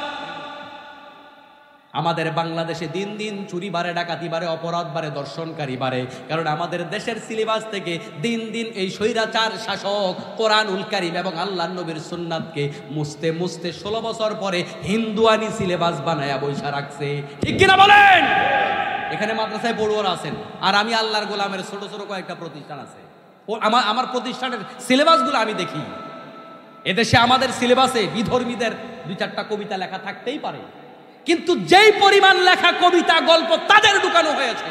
আমাদের বাংলাদেশে দিন দিন চুরি বাড়ে, ডাকাতি বাড়ে, অপরাধ বাড়ে, দর্শনকারী বাড়ে। কারণ আমাদের দেশের সিলেবাস থেকে দিন দিন এই স্বৈরাচার শাসক কোরআনুল কারীম এবং আল্লাহর নবীর সুন্নাতকে মুছতে মুছতে 16 বছর পরে হিন্দুয়ানি সিলেবাস বানায়া বৈশা রাখছে। ঠিক কিনা বলেন? এখানে মাদ্রাসায় পড়ুয়ারা আছেন, আর আমি আল্লাহর গোলামের ছোট ছোট কয়েকটা প্রতিষ্ঠান আছে। আমার প্রতিষ্ঠানের সিলেবাসগুলো আমি দেখি। এদেশে আমাদের সিলেবাসে বিধর্মীদের 2-4টা কবিতা লেখা থাকতেই পারে, কিন্তু যেই পরিমাণ লেখা কবিতা গল্প তাদের ঢুকানো হয়েছে।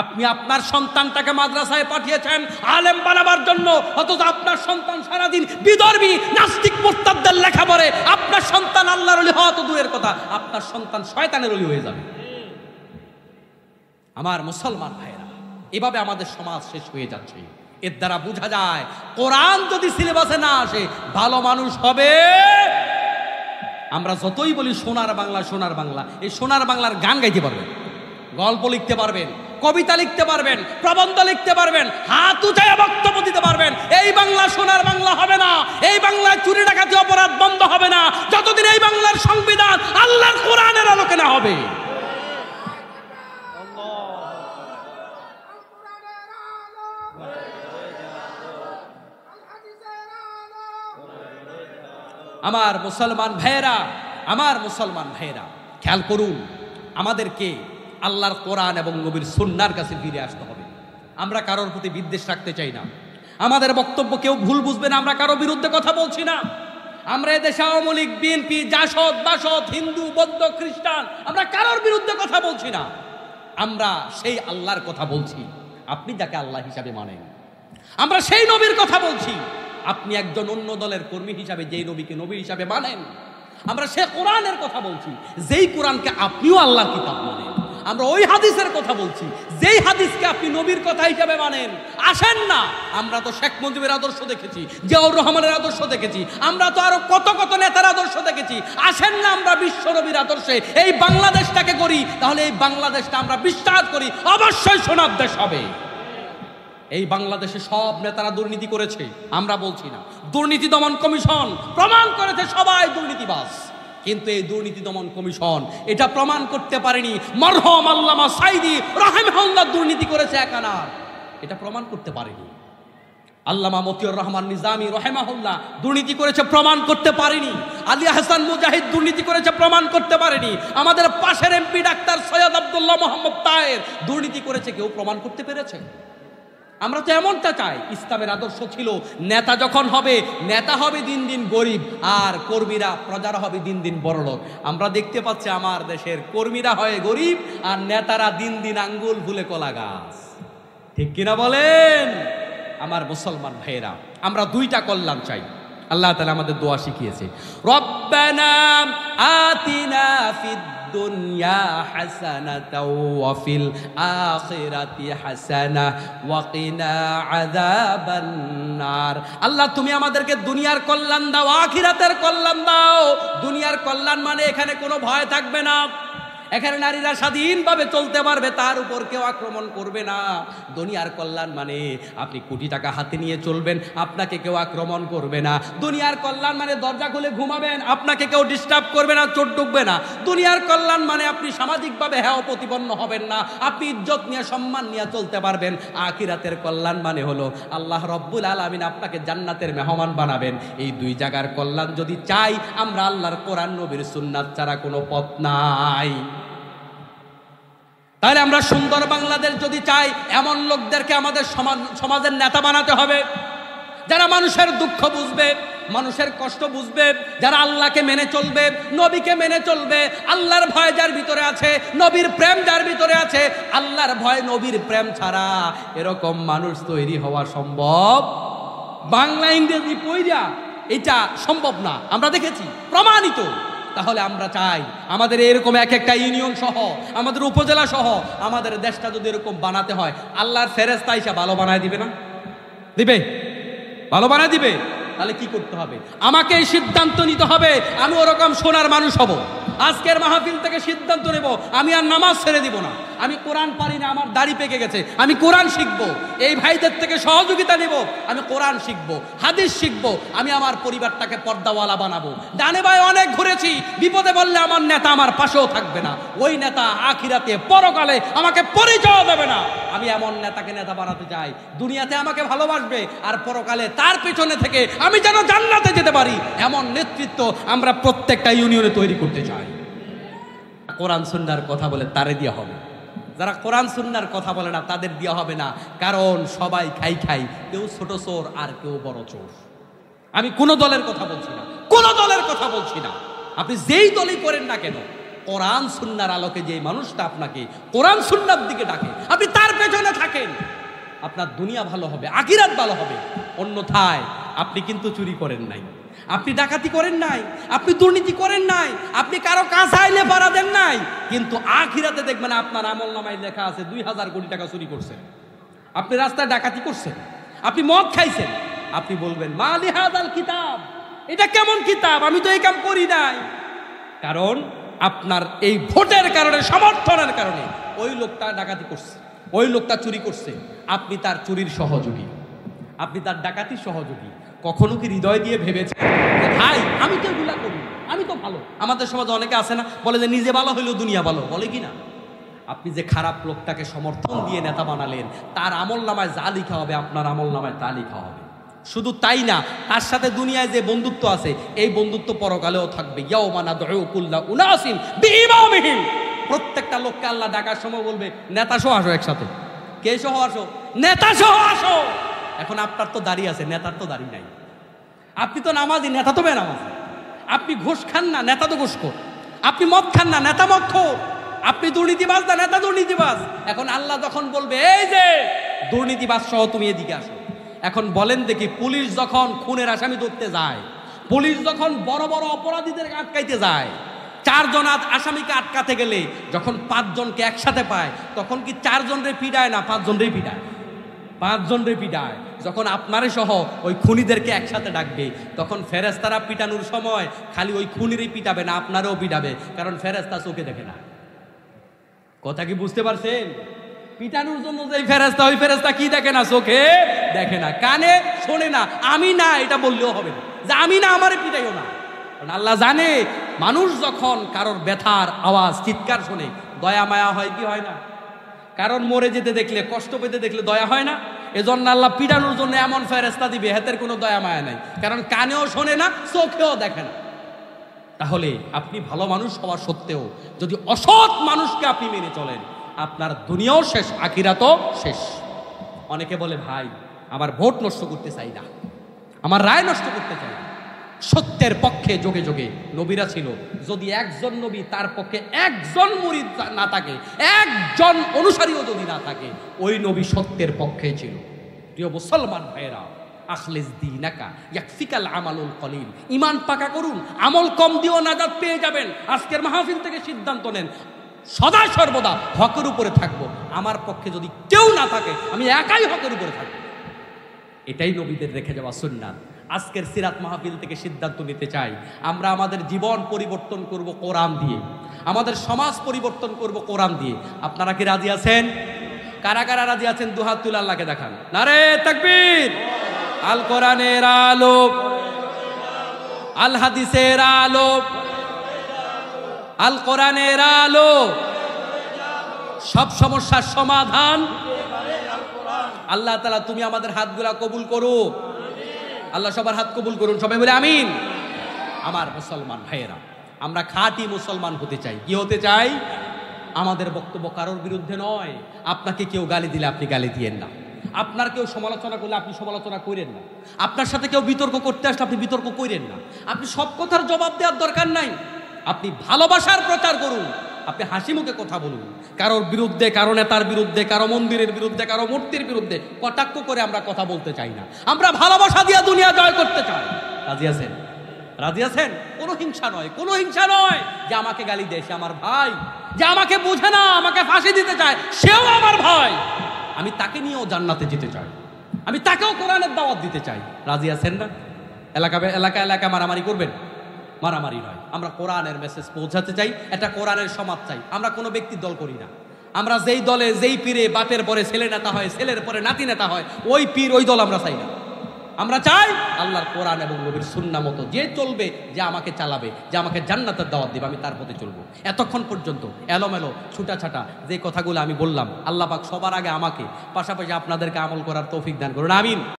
আপনি আপনার সন্তানটাকে মাদ্রাসায় পাঠিয়েছেন আলেম বানাবার জন্য, অথচ আপনার সন্তান সারাদিন বিধর্মী নাস্তিক মুরতাদদের লেখা পড়ে। আপনার সন্তান আল্লাহর ওলি হওয়া তো দূরের কথা, আপনার সন্তান শয়তানের ওলি হয়ে যাবে। আমার মুসলমান ভাইরা, এভাবে আমাদের সমাজ শেষ হয়ে যাচ্ছে। এর দ্বারা বোঝা যায় কোরআন যদি সিলেবাসে না আসে ভালো মানুষ হবে। আমরা যতই বলি সোনার বাংলা সোনার বাংলা, এই সোনার বাংলার গান গাইতে পারবেন, গল্প লিখতে পারবেন, কবিতা লিখতে পারবেন, প্রবন্ধ লিখতে পারবেন, হাত উঠায় বক্তব্য দিতে পারবেন, এই বাংলা সোনার বাংলা হবে না। এই বাংলায় চুরি ডাকাতি অপরাধ বন্ধ হবে না যতদিন এই বাংলার সংবিধান আল্লাহর কোরআনের আলোকে না হবে। আমার মুসলমান ভাইয়েরা খেয়াল করুন, আমাদেরকে আল্লাহর কোরআন এবং নবীর সুন্নাহর কাছে ফিরে আসতে হবে। আমরা কারোর প্রতি বিদ্বেষ রাখতে চাই না, আমাদের বক্তব্য কেউ ভুল বুঝবে না, আমরা কারো বিরুদ্ধে কথা বলছি না। আমরা এদেশে আওয়ামী লীগ, বিএনপি, জাসদ, বাসদ, হিন্দু, বৌদ্ধ, খ্রিস্টান, আমরা কারোর বিরুদ্ধে কথা বলছি না। আমরা সেই আল্লাহর কথা বলছি, আপনি যাকে আল্লাহ হিসাবে মানেন। আমরা সেই নবীর কথা বলছি, আপনি একজন অন্য দলের কর্মী হিসাবে যেই নবীকে নবী হিসাবে মানেন। আমরা সে কোরআনের কথা বলছি, যেই কোরআনকে আপনিও আল্লাহর কিতাব মানেন। আমরা ওই হাদিসের কথা বলছি, যেই হাদিসকে আপনি নবীর কথা হিসাবে মানেন। আসেন না, আমরা তো শেখ মুজিবের আদর্শ দেখেছি, জিয়াউর রহমানের আদর্শ দেখেছি, আমরা তো আরো কত কত নেতার আদর্শ দেখেছি। আসেন না, আমরা বিশ্ব নবীর আদর্শে এই বাংলাদেশটাকে করি, তাহলে এই বাংলাদেশটা আমরা বিশ্বাস করি অবশ্যই সোনার দেশ হবে। এই বাংলাদেশে সব নেতারা দুর্নীতি করেছে আমরা বলছি না, দুর্নীতি দমন কমিশন প্রমাণ করেছে সবাই দুর্নীতিবাজ, কিন্তু এই দুর্নীতি দমন কমিশন এটা প্রমাণ করতে পারেনি মরহুম আল্লামা সাঈদী রাহিমাহুল্লাহ দুর্নীতি করেছে একানার, এটা প্রমাণ করতে পারেনি। আল্লামা মতিউর রহমান নিজামী রাহিমাহুল্লাহ দুর্নীতি করেছে, প্রমাণ করতে পারেনি। আলী হাসান মুজাহিদ দুর্নীতি করেছে, প্রমাণ করতে পারেনি। আমাদের পাশের এমপি ডাক্তার সৈয়দ আব্দুল্লাহ মোহাম্মদ তাহের দুর্নীতি করেছে, কেউ প্রমাণ করতে পেরেছে? আমরা তো এমনটা চাই। ইসলামের আদর্শ ছিল নেতা যখন হবে, নেতা হবে দিন দিন গরিব, আর কর্মীরা প্রজারা হবে দিন দিন বড়লোক। আমরা দেখতে পাচ্ছি আমার দেশের কর্মীরা হয় গরিব আর নেতারা দিন দিন আঙ্গুল ফুলে কলা গাছ। ঠিক কিনা বলেন? আমার মুসলমান ভাইয়েরা, আমরা দুইটা কল্যাণ চাই। আল্লাহ তাআলা আমাদের দোয়া শিখিয়েছে, রব্বানা আতিনা ফিদ দুনিয়া হাসানাতাও ওয়া ফিল আখিরাতি হাসানাহ ওয়া কিনা আযাবান নার। আল্লাহ তুমি আমাদেরকে দুনিয়ার কল্যাণ দাও, আখিরাতের কল্যাণ দাও। দুনিয়ার কল্যাণ মানে এখানে কোনো ভয় থাকবে না, এখানে নারীরা স্বাধীনভাবে চলতে পারবে, তার উপর কেউ আক্রমণ করবে না। দুনিয়ার কল্যাণ মানে আপনি কোটি টাকা হাতে নিয়ে চলবেন, আপনাকে কেউ আক্রমণ করবে না। দুনিয়ার কল্যাণ মানে দরজা খুলে ঘুমাবেন, আপনাকে কেউ ডিস্টার্ব করবে না, চোট ঢুকবে না। দুনিয়ার কল্যাণ মানে আপনি সামাজিকভাবে হেয় প্রতিপন্ন হবেন না, আপনি ইজ্জত নিয়ে সম্মান নিয়ে চলতে পারবেন। আখিরাতের কল্যাণ মানে হলো আল্লাহ রব্বুল আলামিন আপনাকে জান্নাতের মেহমান বানাবেন। এই দুই জায়গার কল্যাণ যদি চাই, আমরা আল্লাহর কোরআন নবীর সুন্নাত ছাড়া কোনো পথ নাই। তাহলে আমরা সুন্দর বাংলাদেশ যদি চাই, এমন লোকদেরকে আমাদের সমাজের নেতা বানাতে হবে যারা মানুষের দুঃখ বুঝবে, মানুষের কষ্ট বুঝবে, যারা আল্লাহকে মেনে চলবে, নবীকে মেনে চলবে, আল্লাহর ভয় যার ভিতরে আছে, নবীর প্রেম যার ভিতরে আছে, আল্লাহর ভয় নবীর প্রেম ছাড়া এরকম মানুষ তৈরি হওয়া সম্ভব বাংলা ইংরেজি পইরা এটা সম্ভব না। আমরা দেখেছি, প্রমাণিত। তাহলে আমরা চাই আমাদের এরকম এক একটা ইউনিয়ন সহ, আমাদের উপজেলা সহ আমাদের দেশটা যদি এরকম বানাতে হয়, আল্লাহর ফেরেশতা এসে ভালো বানায় দিবে না? দিবে, ভালো বানায় দিবে। তাহলে কি করতে হবে? আমাকে এই সিদ্ধান্ত নিতে হবে, আমি ওরকম সোনার মানুষ হব। আজকের মাহফিল থেকে সিদ্ধান্ত নেব, আমি আর নামাজ ছেড়ে দিব না। আমি কোরআন পারি না, আমার দাড়ি পেকে গেছে, আমি কোরআন শিখবো। এই ভাইদের থেকে সহযোগিতা নেব, আমি কোরআন শিখবো, হাদিস শিখবো, আমি আমার পরিবারটাকে পর্দাওয়ালা বানাবো। ডানে বায়ে অনেক ঘুরেছি, বিপদে বললে আমার নেতা আমার পাশেও থাকবে না। ওই নেতা আখিরাতে পরকালে আমাকে পরিচয় দেবে না। আমি এমন নেতাকে নেতা বানাতে চাই, দুনিয়াতে আমাকে ভালোবাসবে আর পরকালে তার পেছনে থেকে আমি যেন জান্নাতে যেতে পারি, এমন নেতৃত্ব আমরা প্রত্যেকটা ইউনিয়নে তৈরি করতে চাই। কোরআন সুন্নাহর কথা বলে তারে দেওয়া হবে, যারা কোরআন সুন্নাহর কথা বলে না তাদের দেওয়া হবে না। কারণ সবাই খাই খাই, কেউ ছোট চোর আর কেউ বড় চোর। আমি কোন দলের কথা বলছি না, কোন দলের কথা বলছি না। আপনি যেই দলই করেন না কেন, কোরআন সুন্নাহর আলোকে যে মানুষটা আপনাকে কোরআন সুন্নাহর দিকে ডাকে, আপনি তার পেছনে থাকেন, আপনার দুনিয়া ভালো হবে, আখিরাত ভালো হবে। অন্যথায় আপনি কিন্তু চুরি করেন নাই, আপনি ডাকাতি করেন নাই, আপনি দুর্নীতি করেন নাই, আপনি কারো কাছে আইলে ভাড়া দেন নাই, কিন্তু আখিরাতে দেখবেন আপনার আমলনামায় লেখা আছে 2000 কোটি টাকা চুরি করছেন, আপনি রাস্তায় ডাকাতি করছেন, আপনি মদ খাইছেন। আপনি বলবেন মা লিহাদাল কিতাব, এটা কেমন কিতাব, আমি তো এই কাম করি নাই। কারণ আপনার এই ভোটের কারণে, সমর্থনের কারণে ওই লোকটা ডাকাতি করছে, ওই লোকটা চুরি করছে, আপনি তার চুরির সহযোগী, আপনি তার ডাকাতির সহযোগী। কখনো কি হৃদয় দিয়ে ভেবেছেন ভাই আমি তো এগুলা করি, আমি তো ভালো? আমাদের সমাজে অনেকে আছে না, বলে যে নিজে ভালো হইলেও দুনিয়া ভালো, বলে কি না? আপনি যে খারাপ লোকটাকে সমর্থন দিয়ে নেতা বানালেন, তার আমল নামায় যা লিখা হবে আপনার আমল নামায় তা লিখা হবে। শুধু তাই না, তার সাথে দুনিয়ায় যে বন্ধুত্ব আছে, এই বন্ধুত্ব পরকালেও থাকবে। ইয়াউমা নাদউ কুল্লা উনাসিন বিইমামিহিম। প্রত্যেকটা লোককে আল্লাহ ডাকার সময় বলবে নেতা সহ আসো একসাথে। কে সহ আসো? নেতা সহ আসো। এখন আপনার তো দাড়ি আছে, নেতার তো দাড়ি নাই। আপনি তো নামাজি, নেতা তো বেনামাজি। আপনি ঘুষ খান না, নেতা তো ঘুষখোর। আপনি মদ খান না, নেতা মদখোর। আপনি দুর্নীতিবাজ না, নেতা দুর্নীতিবাজ। এখন আল্লাহ যখন বলবে এই যে দুর্নীতিবাজ সহ তুমি এদিকে আসো, এখন বলেন দেখি, পুলিশ যখন খুনের আসামি ধরতে যায়, পুলিশ যখন বড় বড় অপরাধীদের আটকাইতে যায়, 4 জন আসামিকে আটকাতে গেলে যখন 5 জনকে একসাথে পায়, তখন কি 4 জনরে পিটায় না 5 জনরে পিটায়? 5 জনরে পিটায়। যখন আপনারে সহ ওই খুনিদেরকে একসাথে ডাকবে, তখন ফেরেশতারা পিটানোর সময় খালি ওই খুনিরই পিটাবে না, আপনারও পিটাবে। কারণ ফেরেশতা চোখে দেখে না। কথা কি বুঝতে পারছেন? পিটানোর জন্য যে ফেরেশতা, ওই ফেরেশতা কি দেখে না? চোখে দেখে না, কানে শোনে না। আমি না এটা বললেও হবে না যে আমি না, আমারে পিটাইও না। কারণ আল্লাহ জানে মানুষ যখন কারোর ব্যথার আওয়াজ, চিৎকার শোনে, দয়া মায়া হয় কি হয় না? কারণ মরে যেতে দেখলে, কষ্ট পেতে দেখলে দয়া হয় না? এজন্য আল্লাহ পিটানোর জন্য এমন ফেরেশতা দিবে, হাতের কোনো দয়া মায়া নাই। কারণ কানেও শোনে না, চোখেও দেখে না। তাহলে আপনি ভালো মানুষ হওয়া সত্ত্বেও যদি অসৎ মানুষকে আপনি মেনে চলেন, আপনার দুনিয়াও শেষ, আখিরাতও শেষ। অনেকে বলে ভাই আমার ভোট নষ্ট করতে চাই না, আমার রায় নষ্ট করতে চাই না। সত্যের পক্ষে যোগে যোগে নবীরা ছিল। যদি একজন নবী, তার পক্ষে একজন মুরিদ না থাকে, একজন অনুসারীও যদি না থাকে, ওই নবী সত্যের পক্ষে ছিল। প্রিয় মুসলমান ভাইয়েরা, আখলিস দীনাকা ইয়াকফিকাল আমালুল কলিল। ঈমান পাকা করুন, আমল কম দিয়েও নাজাত পেয়ে যাবেন। আজকের মাহফিল থেকে সিদ্ধান্ত নেন, সদা সর্বদা হকের উপরে থাকবো। আমার পক্ষে যদি কেউ না থাকে, আমি একাই হকের উপরে থাকবো। এটাই নবীদের রেখে যাওয়া সুন্নাত। আজকের সিরাত মাহফিল থেকে সিদ্ধান্ত নিতে চাই, আমরা আমাদের জীবন পরিবর্তন করব কোরআন দিয়ে, আমাদের সমাজ পরিবর্তন করব কোরআন দিয়ে। আপনারা কি রাজি আছেন? কারা কারা রাজি আছেন? দুহাত তুলে আল্লাহকে দেখান। নারে তাকবীর। আল কোরআনের আলো, আল হাদিসের আলো, আল কোরআনের আলো, সব সমস্যার সমাধান আল্লাহ তাআলা। তুমি আমাদের হাতগুলা কবুল করো, আল্লাহ সবার হাত কবুল করুন। সবাই বলে আমিন। আমার মুসলমান ভাইয়েরা, আমরা খাঁটি মুসলমান হতে চাই। কি হতে চাই? আমাদের বক্তব্য কারোর বিরুদ্ধে নয়। আপনাকে কেউ গালি দিলে আপনি গালি দিয়েন না, আপনার কেউ সমালোচনা করলে আপনি সমালোচনা করেন না, আপনার সাথে কেউ বিতর্ক করতে আসলে আপনি বিতর্ক করেন না, আপনি সব কথার জবাব দেওয়ার দরকার নাই, আপনি ভালোবাসার প্রচার করুন, আপনি হাসি মুখে কথা বলুন। কারোর বিরুদ্ধে, কারো নেতার বিরুদ্ধে, কারো মন্দিরের বিরুদ্ধে, কারো মূর্তির বিরুদ্ধে কটাক্ষ করে আমরা কথা বলতে চাই না, আমরা ভালোবাসা দিয়ে দুনিয়া জয় করতে চাই। রাজি আছেন? রাজি আছেন? কোনো হিংসা নয়, কোনো হিংসা নয়। যে আমাকে গালি দেয় সে আমার ভাই, যে আমাকে বোঝে না, আমাকে ফাঁসি দিতে চায়, সেও আমার ভাই। আমি তাকে নিয়েও জান্নাতে যেতে চাই, আমি তাকেও কোরআনের দাওয়াত দিতে চাই। রাজি আছেন না? এলাকা মারামারি করবেন? মারামারি নয়, আমরা কোরআনের মেসেজ পৌঁছাতে চাই, এটা কোরআনের সমাজ চাই। আমরা কোনো ব্যক্তির দল করি না, আমরা যেই দলে যেই পীরে বাপের পরে ছেলে নেতা হয়, ছেলের পরে নাতি নেতা হয়, ওই পীর ওই দল আমরা চাই না। আমরা চাই আল্লাহর কোরআন এবং নবীর সুন্নাহ মতো যে চলবে, যে আমাকে চালাবে, যে আমাকে জান্নাতের দাওয়াত দেবে, আমি তার পথে চলবো। এতক্ষণ পর্যন্ত এলোমেলো ছুটাছাটা যে কথাগুলো আমি বললাম, আল্লাহ পাক সবার আগে আমাকে, পাশাপাশি আপনাদেরকে আমল করার তৌফিক দান করুন, আমিন।